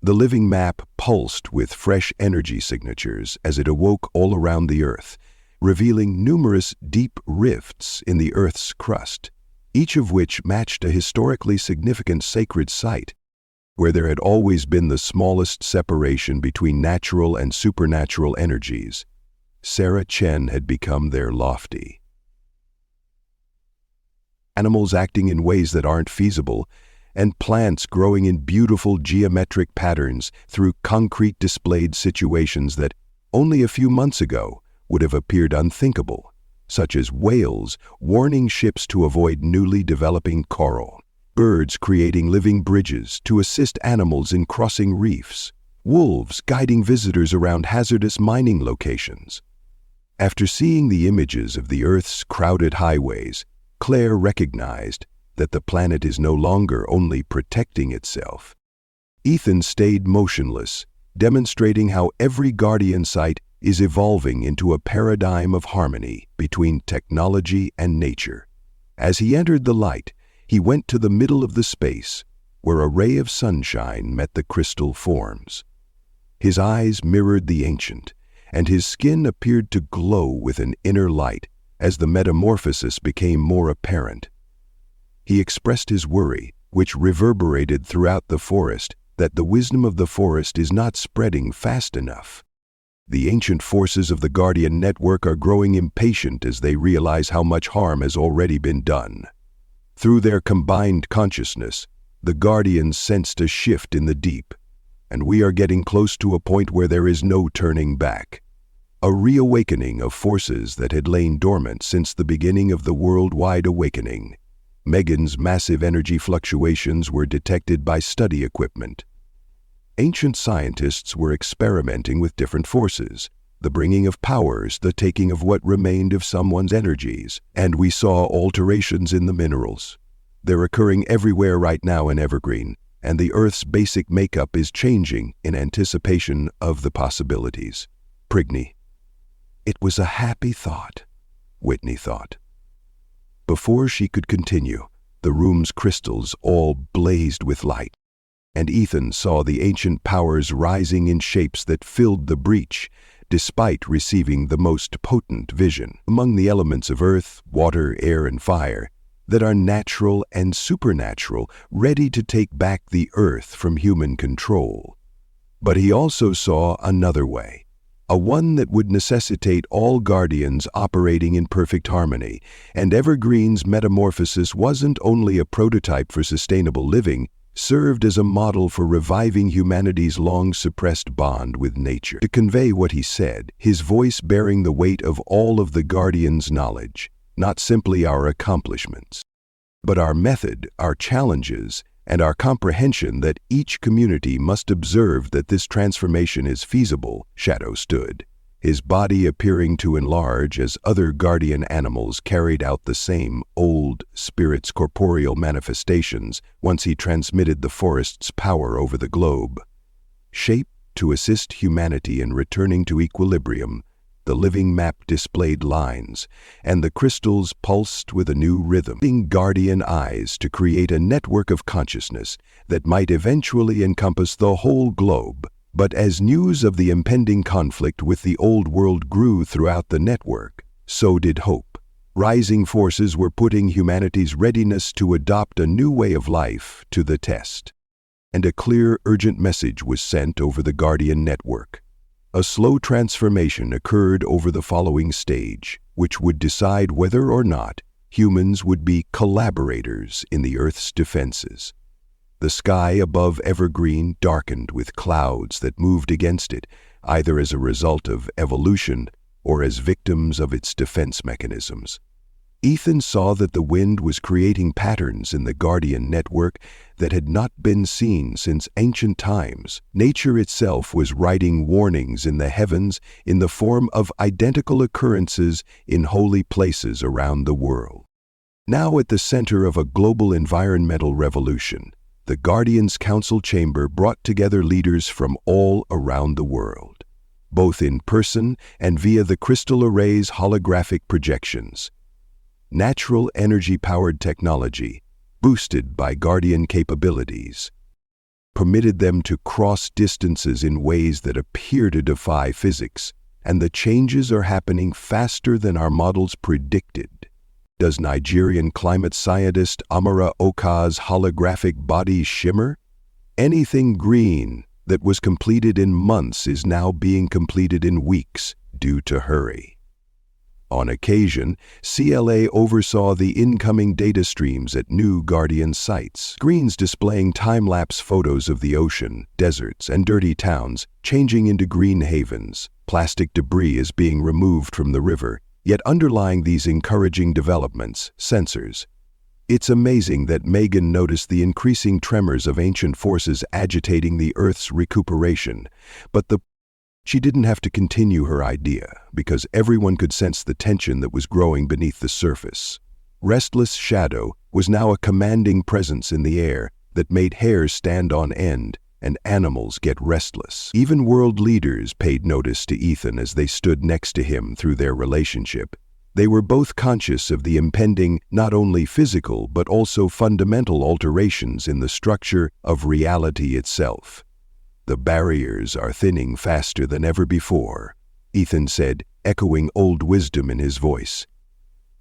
The living map pulsed with fresh energy signatures as it awoke all around the Earth, revealing numerous deep rifts in the Earth's crust, each of which matched a historically significant sacred site, where there had always been the smallest separation between natural and supernatural energies. Sarah Chen had become their lofty. Animals acting in ways that aren't feasible, and plants growing in beautiful geometric patterns through concrete displayed situations that only a few months ago would have appeared unthinkable, such as whales warning ships to avoid newly developing coral, birds creating living bridges to assist animals in crossing reefs, wolves guiding visitors around hazardous mining locations. After seeing the images of the Earth's crowded highways, Claire recognized that the planet is no longer only protecting itself. Ethan stayed motionless, demonstrating how every Guardian site is evolving into a paradigm of harmony between technology and nature. As he entered the light, he went to the middle of the space, where a ray of sunshine met the crystal forms. His eyes mirrored the ancient, and his skin appeared to glow with an inner light as the metamorphosis became more apparent. He expressed his worry, which reverberated throughout the forest, that the wisdom of the forest is not spreading fast enough. The ancient forces of the Guardian Network are growing impatient as they realize how much harm has already been done. Through their combined consciousness, the Guardians sensed a shift in the deep, and we are getting close to a point where there is no turning back. A reawakening of forces that had lain dormant since the beginning of the worldwide awakening. Megan's massive energy fluctuations were detected by study equipment. Ancient scientists were experimenting with different forces, the bringing of powers, the taking of what remained of someone's energies, and we saw alterations in the minerals. They're occurring everywhere right now in Evergreen, and the Earth's basic makeup is changing in anticipation of the possibilities. Prigney. It was a happy thought, Whitney thought. Before she could continue, the room's crystals all blazed with light, and Ethan saw the ancient powers rising in shapes that filled the breach, despite receiving the most potent vision. Among the elements of earth, water, air, and fire, that are natural and supernatural, ready to take back the earth from human control. But he also saw another way, a one that would necessitate all Guardians operating in perfect harmony, and Evergreen's metamorphosis wasn't only a prototype for sustainable living, served as a model for reviving humanity's long-suppressed bond with nature. To convey what he said, his voice bearing the weight of all of the Guardians' knowledge, not simply our accomplishments, but our method, our challenges, and our comprehension that each community must observe that this transformation is feasible. Shadow stood, his body appearing to enlarge as other Guardian animals carried out the same old spirit's corporeal manifestations once he transmitted the forest's power over the globe. Shaped to assist humanity in returning to equilibrium, the living map displayed lines, and the crystals pulsed with a new rhythm, using Guardian eyes to create a network of consciousness that might eventually encompass the whole globe. But as news of the impending conflict with the old world grew throughout the network, so did hope. Rising forces were putting humanity's readiness to adopt a new way of life to the test. And a clear, urgent message was sent over the Guardian network. A slow transformation occurred over the following stage, which would decide whether or not humans would be collaborators in the Earth's defenses. The sky above Evergreen darkened with clouds that moved against it, either as a result of evolution or as victims of its defense mechanisms. Ethan saw that the wind was creating patterns in the Guardian network that had not been seen since ancient times. Nature itself was writing warnings in the heavens in the form of identical occurrences in holy places around the world. Now at the center of a global environmental revolution, the Guardians' Council Chamber brought together leaders from all around the world, both in person and via the crystal array's holographic projections. Natural energy-powered technology, boosted by Guardian capabilities, permitted them to cross distances in ways that appear to defy physics, and the changes are happening faster than our models predicted. Does Nigerian climate scientist Amara Oka's holographic body shimmer? Anything green that was completed in months is now being completed in weeks due to hurry. On occasion, CLA oversaw the incoming data streams at new Guardian sites, screens displaying time-lapse photos of the ocean, deserts, and dirty towns changing into green havens. Plastic debris is being removed from the river, yet underlying these encouraging developments, sensors. It's amazing that Megan noticed the increasing tremors of ancient forces agitating the Earth's recuperation, but she didn't have to continue her idea, because everyone could sense the tension that was growing beneath the surface. Restless Shadow was now a commanding presence in the air that made hair stand on end and animals get restless. Even world leaders paid notice to Ethan as they stood next to him through their relationship. They were both conscious of the impending, not only physical, but also fundamental alterations in the structure of reality itself. The barriers are thinning faster than ever before, Ethan said, echoing old wisdom in his voice.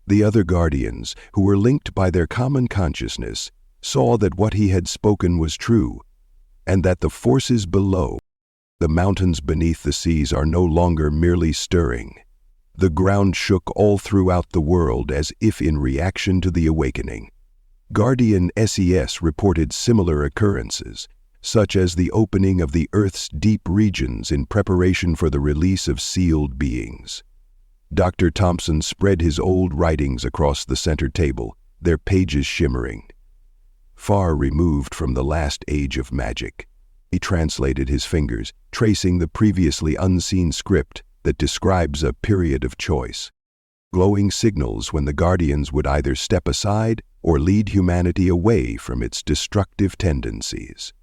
The other Guardians, who were linked by their common consciousness, saw that what he had spoken was true, and that the forces below The mountains beneath the seas are no longer merely stirring. The ground shook all throughout the world as if in reaction to the awakening. Guardian SES reported similar occurrences, such as the opening of the Earth's deep regions in preparation for the release of sealed beings. Dr. Thompson spread his old writings across the center table, their pages shimmering. Far removed from the last age of magic, he translated his fingers, tracing the previously unseen script that describes a period of choice. Glowing signals when the Guardians would either step aside or lead humanity away from its destructive tendencies.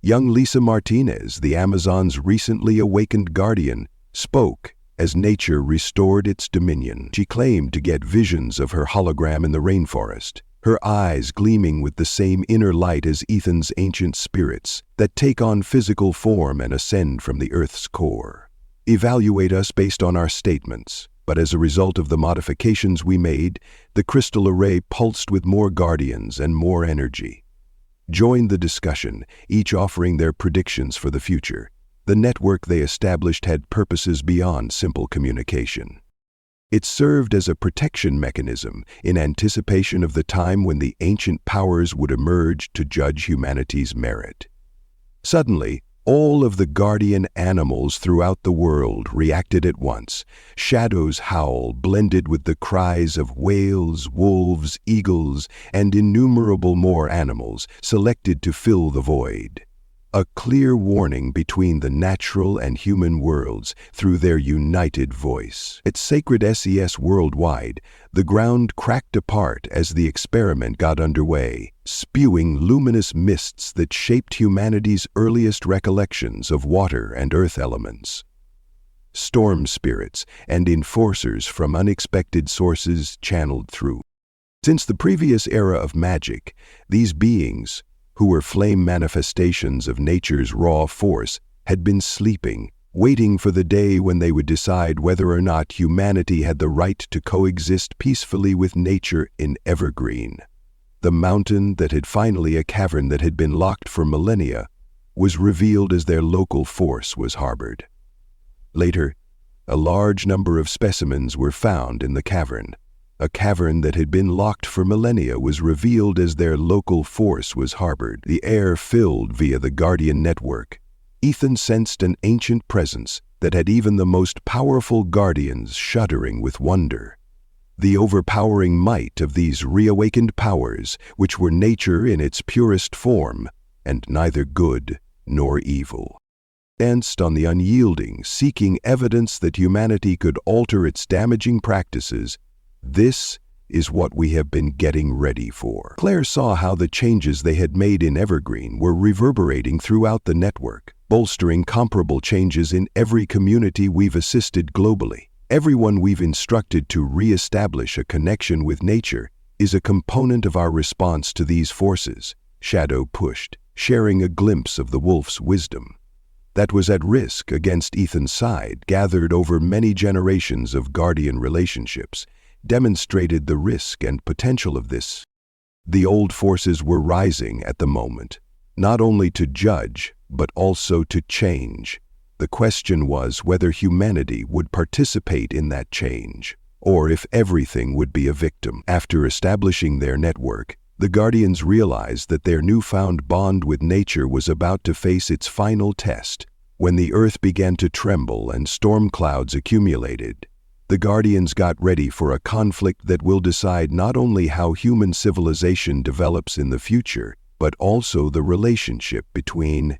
Young Lisa Martinez, the Amazon's recently awakened guardian, spoke as nature restored its dominion. She claimed to get visions of her hologram in the rainforest, her eyes gleaming with the same inner light as Ethan's ancient spirits that take on physical form and ascend from the Earth's core. Evaluate us based on our statements, but as a result of the modifications we made, the crystal array pulsed with more guardians and more energy. Join the discussion, each offering their predictions for the future. The network they established had purposes beyond simple communication. It served as a protection mechanism in anticipation of the time when the ancient powers would emerge to judge humanity's merit. Suddenly, all of the guardian animals throughout the world reacted at once. Shadow's howl blended with the cries of whales, wolves, eagles, and innumerable more animals selected to fill the void. A clear warning between the natural and human worlds through their united voice. At Sacred SES worldwide, the ground cracked apart as the experiment got underway, spewing luminous mists that shaped humanity's earliest recollections of water and earth elements. Storm spirits and enforcers from unexpected sources channeled through. Since the previous era of magic, these beings, who were flame manifestations of nature's raw force, had been sleeping, waiting for the day when they would decide whether or not humanity had the right to coexist peacefully with nature in Evergreen. The mountain that had finally a cavern that had been locked for millennia was revealed as their local force was harbored. Later, a large number of specimens were found in the cavern. A cavern that had been locked for millennia was revealed as their local force was harbored. The air filled via the Guardian network. Ethan sensed an ancient presence that had even the most powerful Guardians shuddering with wonder. The overpowering might of these reawakened powers, which were nature in its purest form, and neither good nor evil. Danced on the unyielding, seeking evidence that humanity could alter its damaging practices. This is what we have been getting ready for. Claire saw how the changes they had made in Evergreen were reverberating throughout the network, bolstering comparable changes in every community we've assisted globally. Everyone we've instructed to re-establish a connection with nature is a component of our response to these forces, Shadow pushed, sharing a glimpse of the wolf's wisdom. That was at risk against Ethan's side, gathered over many generations of guardian relationships, demonstrated the risk and potential of this. The old forces were rising at the moment, not only to judge, but also to change. The question was whether humanity would participate in that change, or if everything would be a victim. After establishing their network, the Guardians realized that their newfound bond with nature was about to face its final test. When the earth began to tremble and storm clouds accumulated, the Guardians got ready for a conflict that will decide not only how human civilization develops in the future, but also the relationship between.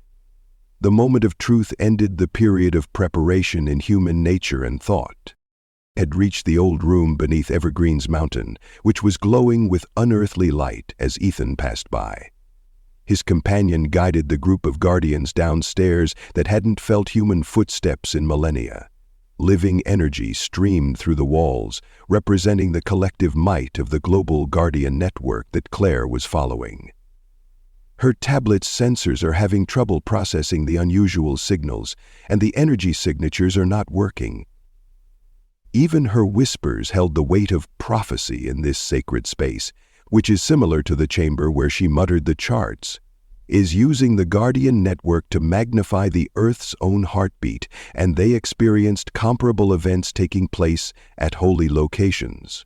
The moment of truth ended the period of preparation in human nature and thought. Had reached the old room beneath Evergreen's mountain, which was glowing with unearthly light as Ethan passed by. His companion guided the group of Guardians downstairs that hadn't felt human footsteps in millennia. Living energy streamed through the walls, representing the collective might of the global Guardian network that Claire was following. Her tablet's sensors are having trouble processing the unusual signals, and the energy signatures are not working. Even her whispers held the weight of prophecy in this sacred space, which is similar to the chamber where she muttered the charts. is using the Guardian network to magnify the Earth's own heartbeat, and they experienced comparable events taking place at holy locations.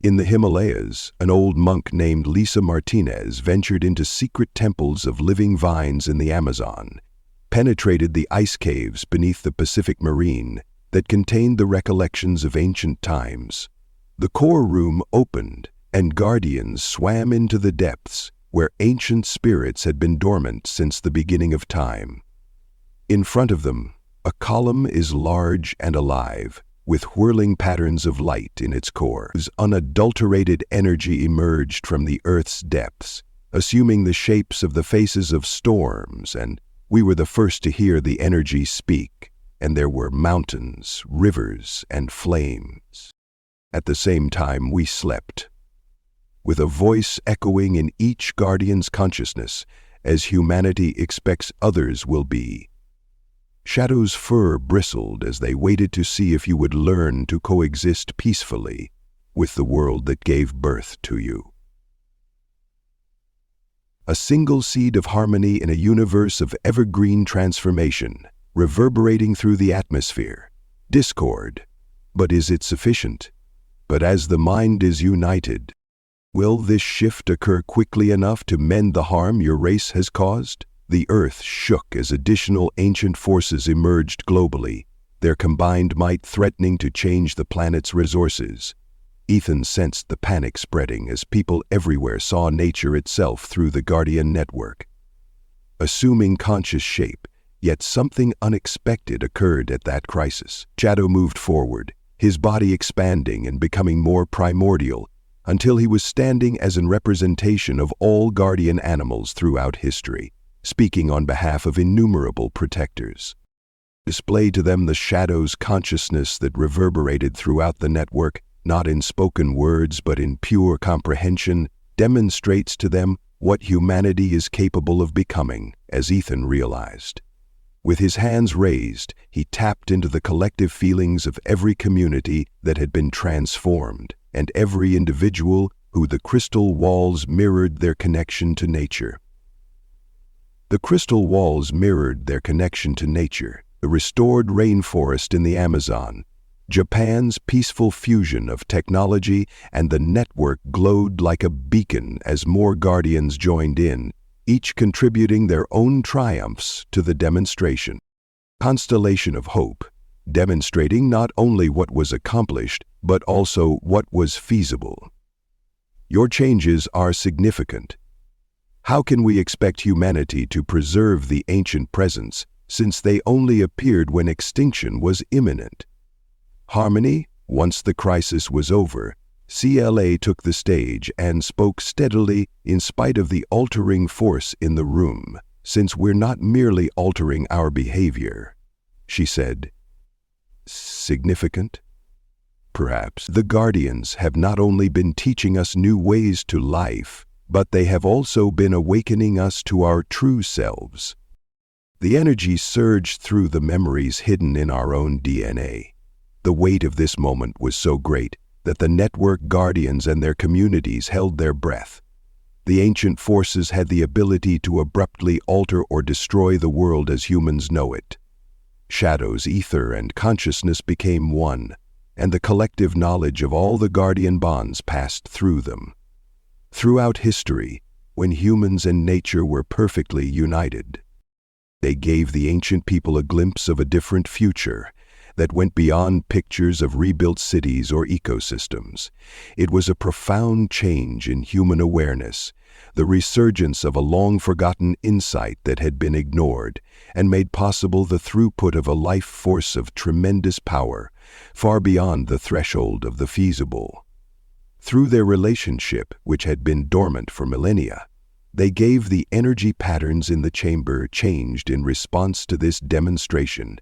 In the Himalayas, an old monk named Lisa Martinez ventured into secret temples of living vines in the Amazon, penetrated the ice caves beneath the Pacific Marine that contained the recollections of ancient times. The core room opened, and guardians swam into the depths where ancient spirits had been dormant since the beginning of time. In front of them, a column is large and alive, with whirling patterns of light in its core. Unadulterated energy emerged from the Earth's depths, assuming the shapes of the faces of storms, and we were the first to hear the energy speak, and there were mountains, rivers, and flames. At the same time, we slept, with a voice echoing in each guardian's consciousness, as humanity expects others will be. Shadow's fur bristled as they waited to see if you would learn to coexist peacefully with the world that gave birth to you. A single seed of harmony in a universe of evergreen transformation, reverberating through the atmosphere. Discord. But is it sufficient? But as the mind is united, will this shift occur quickly enough to mend the harm your race has caused? The Earth shook as additional ancient forces emerged globally, their combined might threatening to change the planet's resources. Ethan sensed the panic spreading as people everywhere saw nature itself through the Guardian network. Assuming conscious shape, yet something unexpected occurred at that crisis. Shadow moved forward, his body expanding and becoming more primordial, until he was standing as a representation of all guardian animals throughout history, speaking on behalf of innumerable protectors. Displayed to them the Shadow's consciousness that reverberated throughout the network, not in spoken words but in pure comprehension, demonstrates to them what humanity is capable of becoming, as Ethan realized. With his hands raised, he tapped into the collective feelings of every community that had been transformed, and every individual who the crystal walls mirrored their connection to nature. The crystal walls mirrored their connection to nature, the restored rainforest in the Amazon, Japan's peaceful fusion of technology, and the network glowed like a beacon as more guardians joined in, each contributing their own triumphs to the demonstration. Constellation of hope, demonstrating not only what was accomplished, but also what was feasible. Your changes are significant. How can we expect humanity to preserve the ancient presence, since they only appeared when extinction was imminent? Harmony, once the crisis was over, CLA took the stage and spoke steadily in spite of the altering force in the room, since we're not merely altering our behavior. She said, significant? Perhaps the Guardians have not only been teaching us new ways to life, but they have also been awakening us to our true selves. The energy surged through the memories hidden in our own DNA. The weight of this moment was so great that the network guardians and their communities held their breath. The ancient forces had the ability to abruptly alter or destroy the world as humans know it. Shadow's ether and consciousness became one, and the collective knowledge of all the guardian bonds passed through them. Throughout history, when humans and nature were perfectly united, they gave the ancient people a glimpse of a different future that went beyond pictures of rebuilt cities or ecosystems. It was a profound change in human awareness, the resurgence of a long-forgotten insight that had been ignored, and made possible the throughput of a life force of tremendous power, far beyond the threshold of the feasible. Through their relationship, which had been dormant for millennia, they gave the energy patterns in the chamber changed in response to this demonstration,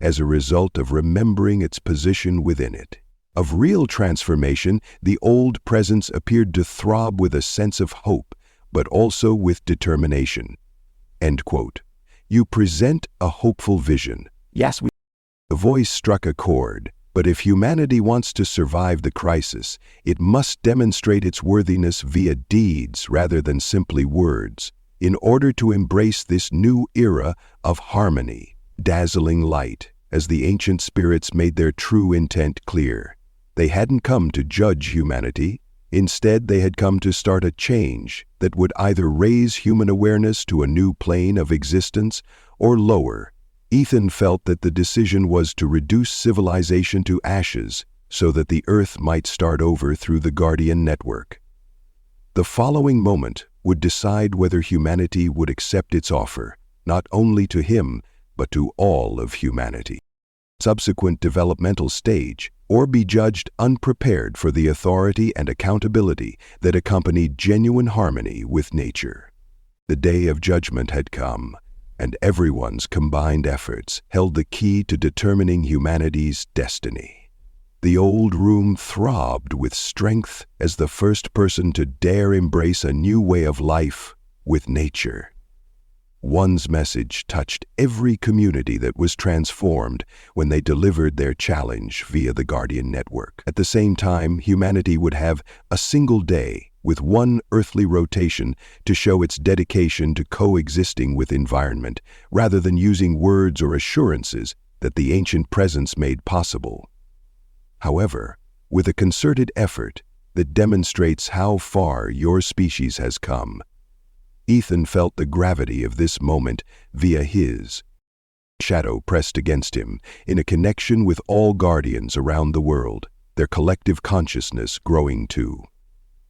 as a result of remembering its position within it. Of real transformation, the old presence appeared to throb with a sense of hope, but also with determination. End quote. You present a hopeful vision. Yes, we... The voice struck a chord, but if humanity wants to survive the crisis, it must demonstrate its worthiness via deeds rather than simply words. in order to embrace this new era of harmony, dazzling light, as the ancient spirits made their true intent clear. They hadn't come to judge humanity. Instead, they had come to start a change that would either raise human awareness to a new plane of existence or lower. Ethan felt that the decision was to reduce civilization to ashes so that the Earth might start over through the Guardian Network. The following moment would decide whether humanity would accept its offer, not only to him, but to all of humanity. Subsequent developmental stage, or be judged unprepared for the authority and accountability that accompanied genuine harmony with nature. The day of judgment had come, and everyone's combined efforts held the key to determining humanity's destiny. The old room throbbed with strength as the first person to dare embrace a new way of life with nature. One's message touched every community that was transformed when they delivered their challenge via the Guardian Network. At the same time, humanity would have a single day with one earthly rotation to show its dedication to coexisting with environment, rather than using words or assurances that the ancient presence made possible. However, with a concerted effort that demonstrates how far your species has come, Ethan felt the gravity of this moment via his shadow pressed against him in a connection with all guardians around the world, their collective consciousness growing too.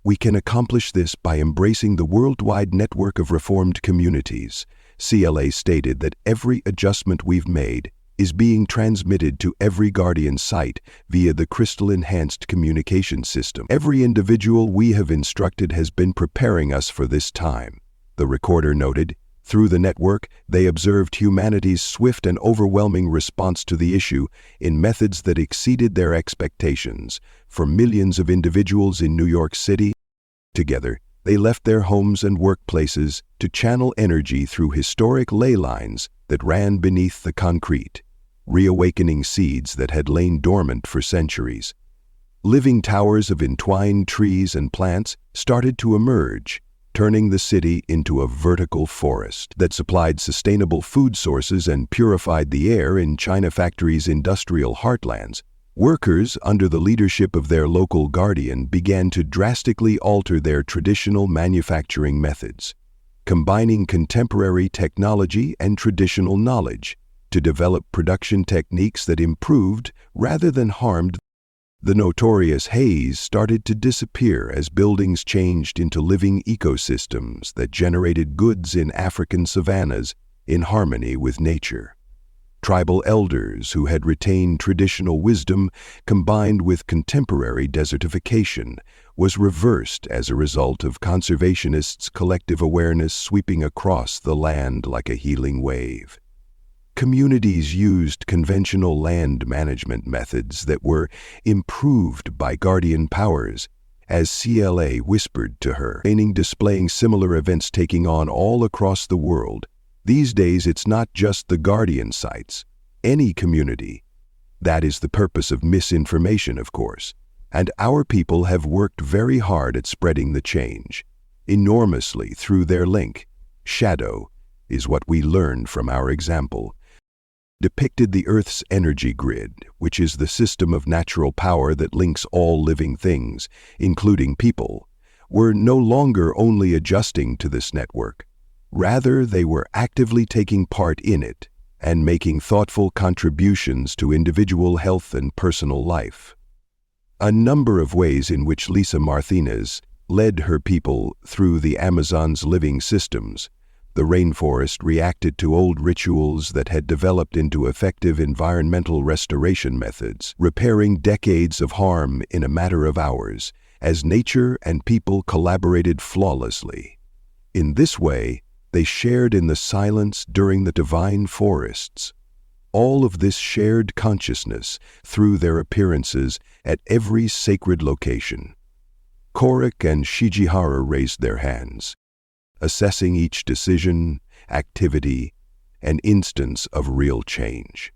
We can accomplish this by embracing the worldwide network of reformed communities. CLA stated that every adjustment we've made is being transmitted to every Guardian site via the crystal-enhanced communication system. Every individual we have instructed has been preparing us for this time. The recorder noted, through the network, they observed humanity's swift and overwhelming response to the issue in methods that exceeded their expectations. For millions of individuals in New York City, together, they left their homes and workplaces to channel energy through historic ley lines that ran beneath the concrete, reawakening seeds that had lain dormant for centuries. Living towers of entwined trees and plants started to emerge, turning the city into a vertical forest that supplied sustainable food sources and purified the air in China factories' industrial heartlands. Workers, under the leadership of their local guardian, began to drastically alter their traditional manufacturing methods, combining contemporary technology and traditional knowledge to develop production techniques that improved rather than harmed. The notorious haze started to disappear as buildings changed into living ecosystems that generated goods in African savannas in harmony with nature. Tribal elders who had retained traditional wisdom combined with contemporary desertification was reversed as a result of conservationists' collective awareness sweeping across the land like a healing wave. Communities used conventional land management methods that were improved by guardian powers, as CLA whispered to her, displaying similar events taking on all across the world. These days, it's not just the guardian sites. Any community. That is the purpose of misinformation, of course. And our people have worked very hard at spreading the change, enormously through their link. Shadow is what we learned from our example. Depicted the Earth's energy grid, which is the system of natural power that links all living things, including people, were no longer only adjusting to this network. Rather, they were actively taking part in it and making thoughtful contributions to individual health and personal life. A number of ways in which Lisa Martinez led her people through the Amazon's living systems. The rainforest reacted to old rituals that had developed into effective environmental restoration methods, repairing decades of harm in a matter of hours, as nature and people collaborated flawlessly. In this way, they shared in the silence during the divine forests. All of this shared consciousness through their appearances at every sacred location. Korik and Shijihara raised their hands, assessing each decision, activity, and instance of real change.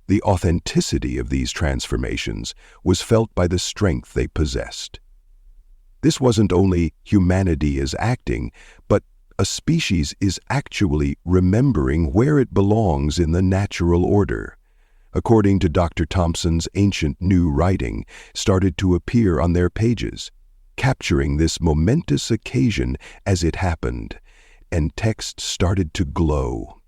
The authenticity of these transformations was felt by the strength they possessed. This wasn't only humanity as acting, but a species is actually remembering where it belongs in the natural order. According to Dr. Thompson's ancient new writing started to appear on their pages, capturing this momentous occasion as it happened, and text started to glow.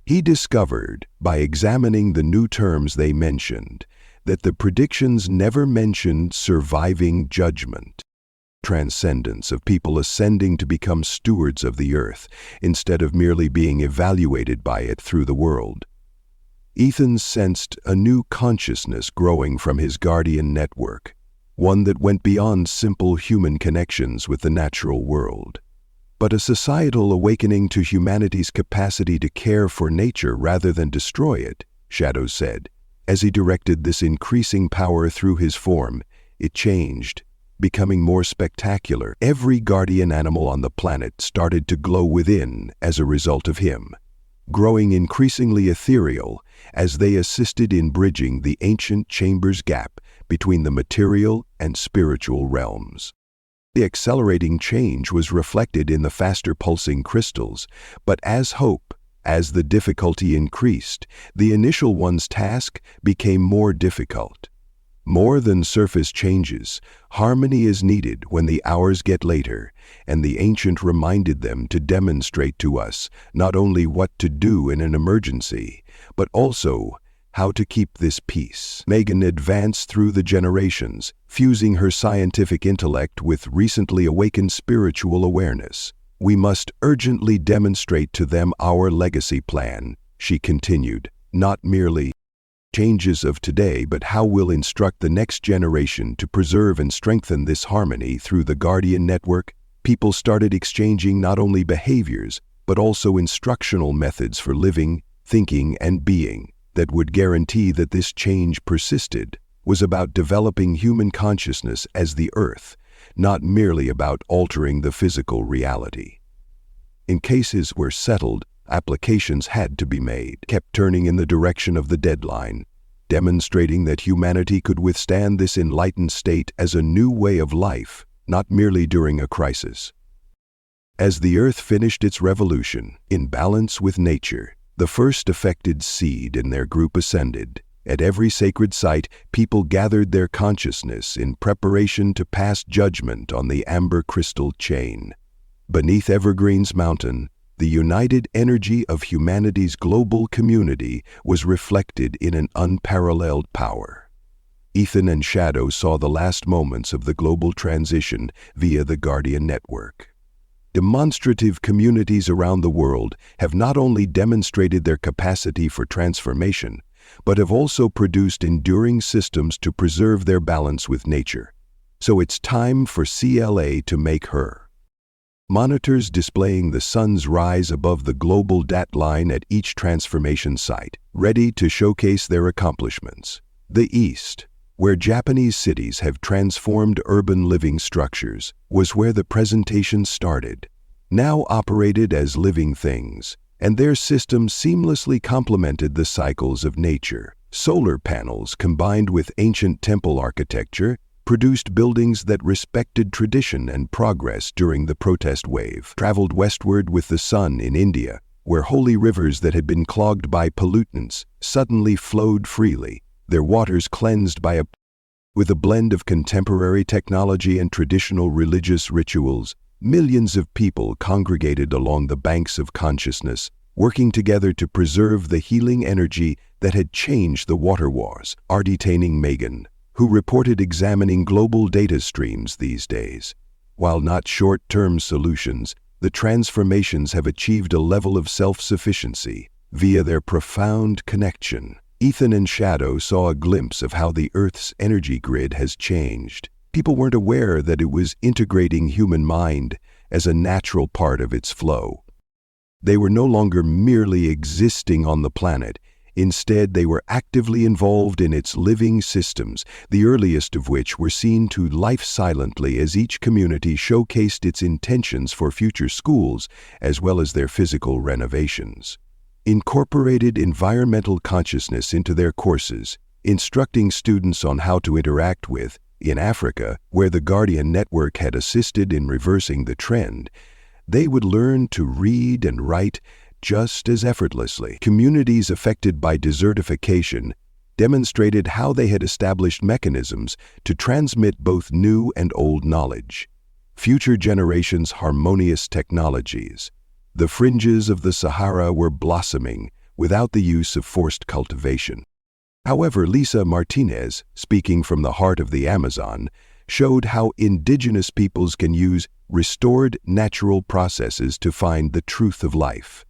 He discovered, by examining the new terms they mentioned, that the predictions never mentioned surviving judgment, transcendence of people ascending to become stewards of the earth, instead of merely being evaluated by it through the world. Ethan sensed a new consciousness growing from his guardian network, one that went beyond simple human connections with the natural world, but a societal awakening to humanity's capacity to care for nature rather than destroy it, Shadow said. As he directed this increasing power through his form, it changed, becoming more spectacular. Every guardian animal on the planet started to glow within as a result of him, growing increasingly ethereal as they assisted in bridging the ancient chamber's gap between the material and spiritual realms. The accelerating change was reflected in the faster pulsing crystals, but as the difficulty increased, the initial one's task became more difficult. More than surface changes, harmony is needed when the hours get later, and the ancient reminded them to demonstrate to us not only what to do in an emergency, but also how to keep this peace. Megan advanced through the generations, fusing her scientific intellect with recently awakened spiritual awareness. We must urgently demonstrate to them our legacy plan, she continued, not merely changes of today, but how we'll instruct the next generation to preserve and strengthen this harmony through the Guardian Network. People started exchanging not only behaviors, but also instructional methods for living, thinking, and being that would guarantee that this change persisted. Was about developing human consciousness as the Earth, not merely about altering the physical reality. In cases where settled, applications had to be made, kept turning in the direction of the deadline, demonstrating that humanity could withstand this enlightened state as a new way of life, not merely during a crisis. As the Earth finished its revolution, in balance with nature, the first affected seed in their group ascended. At every sacred site, people gathered their consciousness in preparation to pass judgment on the amber crystal chain. Beneath Evergreen's mountain, the united energy of humanity's global community was reflected in an unparalleled power. Ethan and Shadow saw the last moments of the global transition via the Guardian Network. Demonstrative communities around the world have not only demonstrated their capacity for transformation, but have also produced enduring systems to preserve their balance with nature. So it's time for CLA to make her. Monitors displaying the sun's rise above the global dat line at each transformation site, ready to showcase their accomplishments. The East, where Japanese cities have transformed urban living structures, was where the presentation started. Now operated as living things, and their systems seamlessly complemented the cycles of nature. Solar panels combined with ancient temple architecture produced buildings that respected tradition and progress during the protest wave. Traveled westward with the sun in India, where holy rivers that had been clogged by pollutants suddenly flowed freely, their waters cleansed by with a blend of contemporary technology and traditional religious rituals. Millions of people congregated along the banks of consciousness, working together to preserve the healing energy that had changed the water wars. Are detaining Megan, who reported examining global data streams these days. While not short-term solutions, the transformations have achieved a level of self-sufficiency via their profound connection. Ethan and Shadow saw a glimpse of how the Earth's energy grid has changed. People weren't aware that it was integrating human mind as a natural part of its flow. They were no longer merely existing on the planet. Instead, they were actively involved in its living systems, the earliest of which were seen to life silently as each community showcased its intentions for future schools as well as their physical renovations. Incorporated environmental consciousness into their courses, instructing students on how to interact with. In Africa, where the Guardian Network had assisted in reversing the trend, they would learn to read and write just as effortlessly. Communities affected by desertification demonstrated how they had established mechanisms to transmit both new and old knowledge. Future generations' harmonious technologies. The fringes of the Sahara were blossoming without the use of forced cultivation. However, Lisa Martinez, speaking from the heart of the Amazon, showed how indigenous peoples can use restored natural processes to find the truth of life.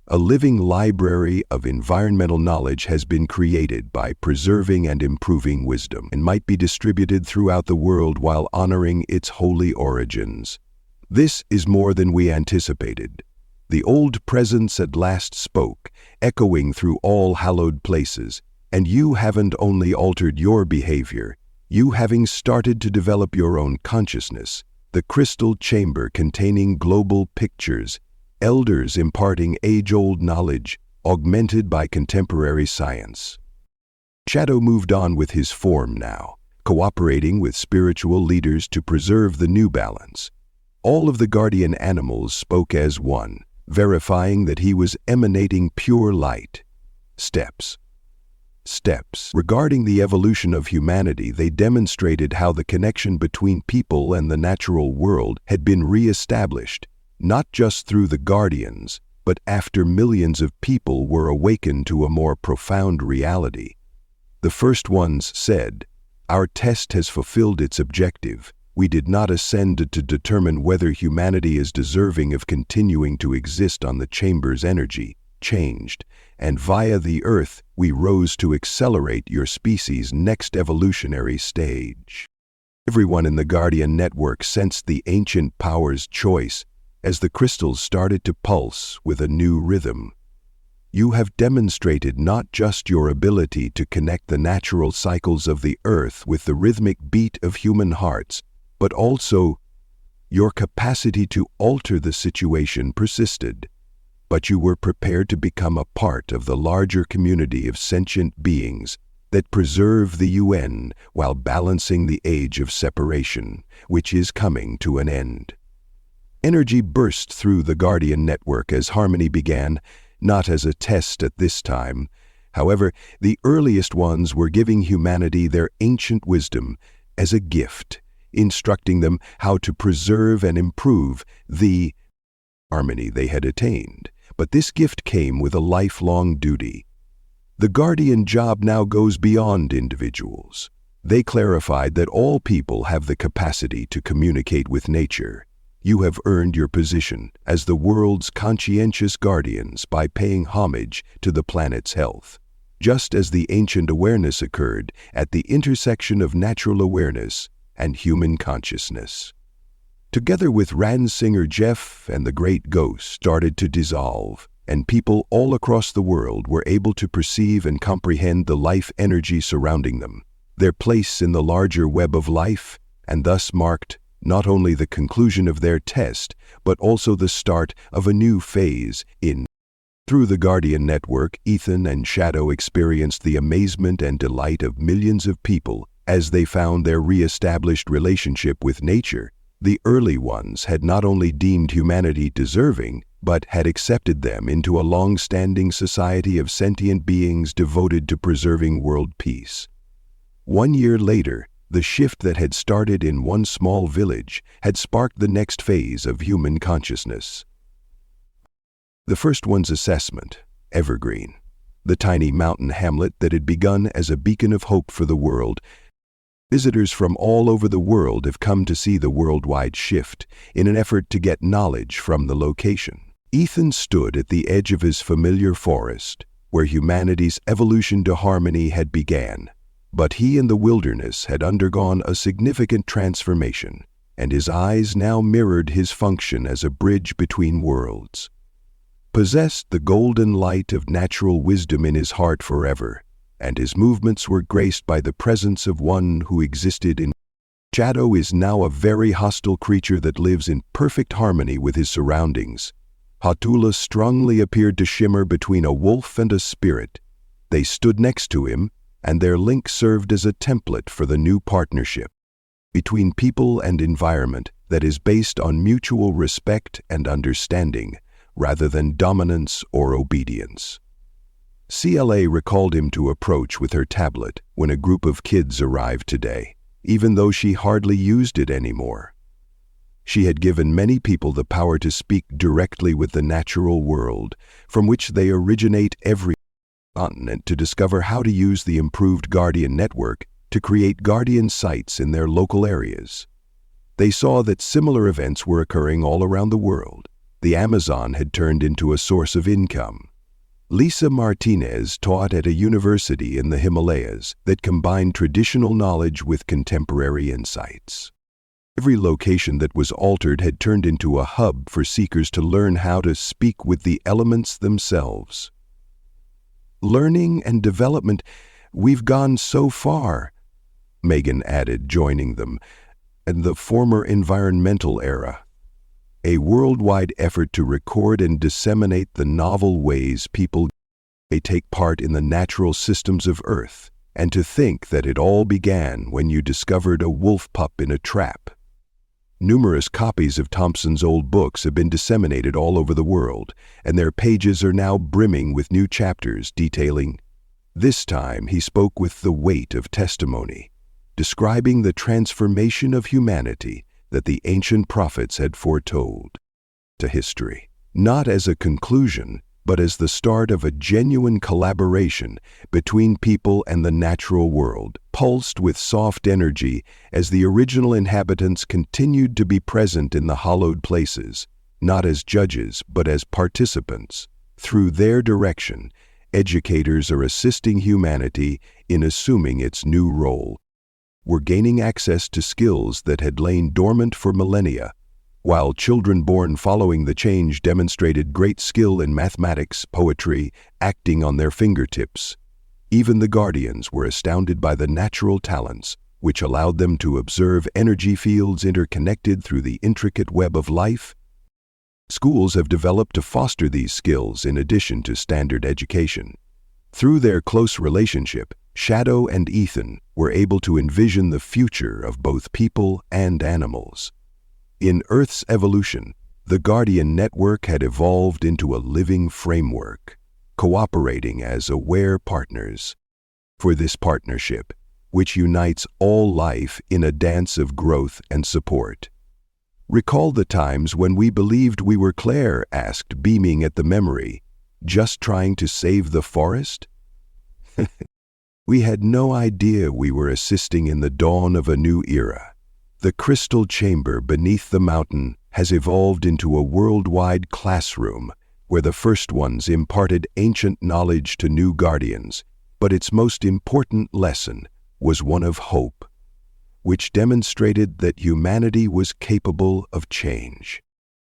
A living library of environmental knowledge has been created by preserving and improving wisdom and might be distributed throughout the world while honoring its holy origins. This is more than we anticipated. The old presence at last spoke, echoing through all hallowed places, and you haven't only altered your behavior, you having started to develop your own consciousness, the crystal chamber containing global pictures, elders imparting age-old knowledge, augmented by contemporary science. Shadow moved on with his form now, cooperating with spiritual leaders to preserve the new balance. All of the guardian animals spoke as one, verifying that he was emanating pure light. Steps. Regarding the evolution of humanity, they demonstrated how the connection between people and the natural world had been re-established, not just through the guardians, but after millions of people were awakened to a more profound reality. The first ones said, "Our test has fulfilled its objective. We did not ascend to determine whether humanity is deserving of continuing to exist on the chamber's energy, changed, and via the earth we rose to accelerate your species' next evolutionary stage." Everyone in the Guardian network sensed the ancient power's choice as the crystals started to pulse with a new rhythm. You have demonstrated not just your ability to connect the natural cycles of the earth with the rhythmic beat of human hearts, but also your capacity to alter the situation persisted. But you were prepared to become a part of the larger community of sentient beings that preserve the UN while balancing the age of separation, which is coming to an end. Energy burst through the Guardian network as harmony began, not as a test at this time. However, the earliest ones were giving humanity their ancient wisdom as a gift, instructing them how to preserve and improve the harmony they had attained. But this gift came with a lifelong duty. The Guardian job now goes beyond individuals. They clarified that all people have the capacity to communicate with nature. You have earned your position as the world's conscientious guardians by paying homage to the planet's health, just as the ancient awareness occurred at the intersection of natural awareness and human consciousness. Together with Ransinger Jeff and the Great Ghost started to dissolve, and people all across the world were able to perceive and comprehend the life energy surrounding them, their place in the larger web of life, and thus marked not only the conclusion of their test, but also the start of a new phase in. Through the Guardian network, Ethan and Shadow experienced the amazement and delight of millions of people as they found their re-established relationship with nature. The early ones had not only deemed humanity deserving, but had accepted them into a long-standing society of sentient beings devoted to preserving world peace. 1 year later, the shift that had started in one small village had sparked the next phase of human consciousness. The first one's assessment, Evergreen, the tiny mountain hamlet that had begun as a beacon of hope for the world. Visitors from all over the world have come to see the worldwide shift in an effort to get knowledge from the location. Ethan stood at the edge of his familiar forest, where humanity's evolution to harmony had began. But he in the wilderness had undergone a significant transformation, and his eyes now mirrored his function as a bridge between worlds. Possessed the golden light of natural wisdom in his heart forever, and his movements were graced by the presence of one who existed in. Shadow is now a very hostile creature that lives in perfect harmony with his surroundings. Hatula strongly appeared to shimmer between a wolf and a spirit. They stood next to him, and their link served as a template for the new partnership. between people and environment that is based on mutual respect and understanding, rather than dominance or obedience. CLA recalled him to approach with her tablet when a group of kids arrived today, even though she hardly used it anymore. She had given many people the power to speak directly with the natural world, from which they originate every continent, to discover how to use the improved Guardian network to create Guardian sites in their local areas. They saw that similar events were occurring all around the world. The Amazon had turned into a source of income. Lisa Martinez taught at a university in the Himalayas that combined traditional knowledge with contemporary insights. Every location that was altered had turned into a hub for seekers to learn how to speak with the elements themselves. Learning and development, we've gone so far, Megan added, joining them, and the former environmental era. A worldwide effort to record and disseminate the novel ways people take part in the natural systems of Earth, and to think that it all began when you discovered a wolf pup in a trap. Numerous copies of Thompson's old books have been disseminated all over the world, and their pages are now brimming with new chapters detailing. This time he spoke with the weight of testimony, describing the transformation of humanity that the ancient prophets had foretold to history, not as a conclusion, but as the start of a genuine collaboration between people and the natural world, pulsed with soft energy as the original inhabitants continued to be present in the hallowed places, not as judges but as participants. Through their direction, educators are assisting humanity in assuming its new role. We're gaining access to skills that had lain dormant for millennia, while children born following the change demonstrated great skill in mathematics, poetry, acting on their fingertips. Even the guardians were astounded by the natural talents, which allowed them to observe energy fields interconnected through the intricate web of life. Schools have developed to foster these skills in addition to standard education. Through their close relationship, Shadow and Ethan were able to envision the future of both people and animals. In Earth's evolution, the Guardian network had evolved into a living framework, cooperating as aware partners. For this partnership, which unites all life in a dance of growth and support. Recall the times when we believed we were Claire asked, beaming at the memory, just trying to save the forest? We had no idea we were assisting in the dawn of a new era. The crystal chamber beneath the mountain has evolved into a worldwide classroom where the first ones imparted ancient knowledge to new guardians, but its most important lesson was one of hope, which demonstrated that humanity was capable of change.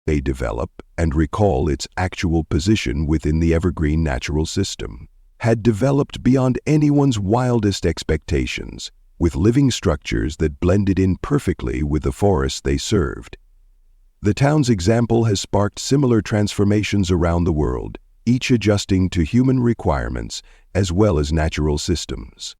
They develop and recall its actual position within the evergreen natural system, had developed beyond anyone's wildest expectations, with living structures that blended in perfectly with the forest they served. The town's example has sparked similar transformations around the world, each adjusting to human requirements as well as natural systems.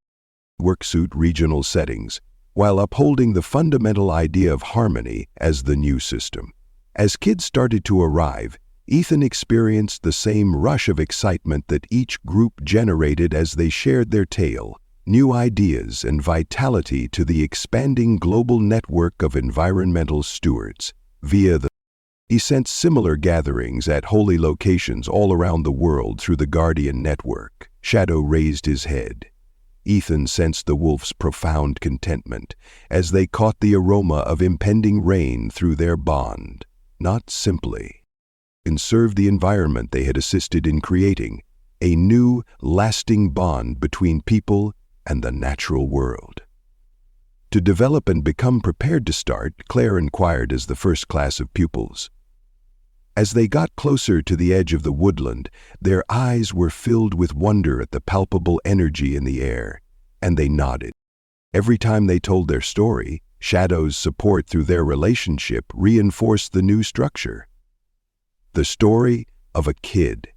Work-suit regional settings, while upholding the fundamental idea of harmony as the new system. As kids started to arrive, Ethan experienced the same rush of excitement that each group generated as they shared their tale, new ideas and vitality to the expanding global network of environmental stewards. He sensed similar gatherings at holy locations all around the world through the Guardian network. Shadow raised his head. Ethan sensed the wolf's profound contentment as they caught the aroma of impending rain through their bond, not simply and serve the environment they had assisted in creating, a new, lasting bond between people and the natural world. To develop and become prepared to start, Claire inquired as the first class of pupils. As they got closer to the edge of the woodland, their eyes were filled with wonder at the palpable energy in the air, and they nodded. Every time they told their story, Shadow's support through their relationship reinforced the new structure. The story of a kid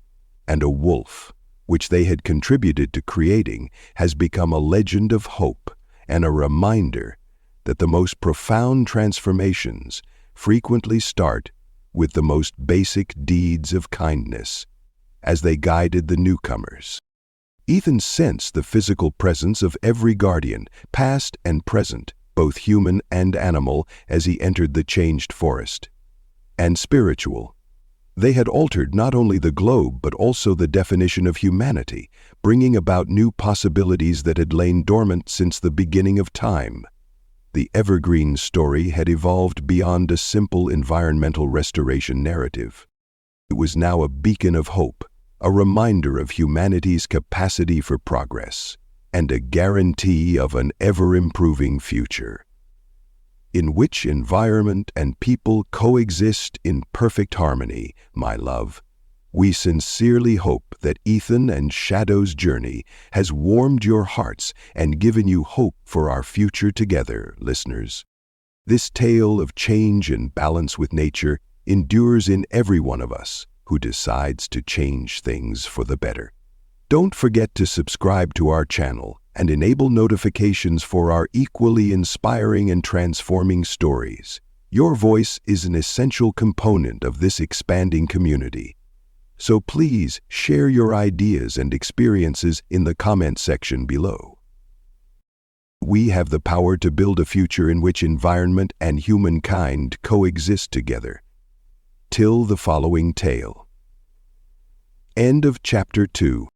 and a wolf, which they had contributed to creating, has become a legend of hope and a reminder that the most profound transformations frequently start with the most basic deeds of kindness as they guided the newcomers. Ethan sensed the physical presence of every guardian, past and present, both human and animal, as he entered the changed forest. And spiritual. They had altered not only the globe but also the definition of humanity, bringing about new possibilities that had lain dormant since the beginning of time. The evergreen story had evolved beyond a simple environmental restoration narrative. It was now a beacon of hope, a reminder of humanity's capacity for progress, and a guarantee of an ever-improving future, in which environment and people coexist in perfect harmony, my love. We sincerely hope that Ethan and Shadow's journey has warmed your hearts and given you hope for our future together, listeners. This tale of change and balance with nature endures in every one of us who decides to change things for the better. Don't forget to subscribe to our channel and enable notifications for our equally inspiring and transforming stories. Your voice is an essential component of this expanding community. So please share your ideas and experiences in the comment section below. We have the power to build a future in which environment and humankind coexist together. Till the following tale. End of Chapter 2.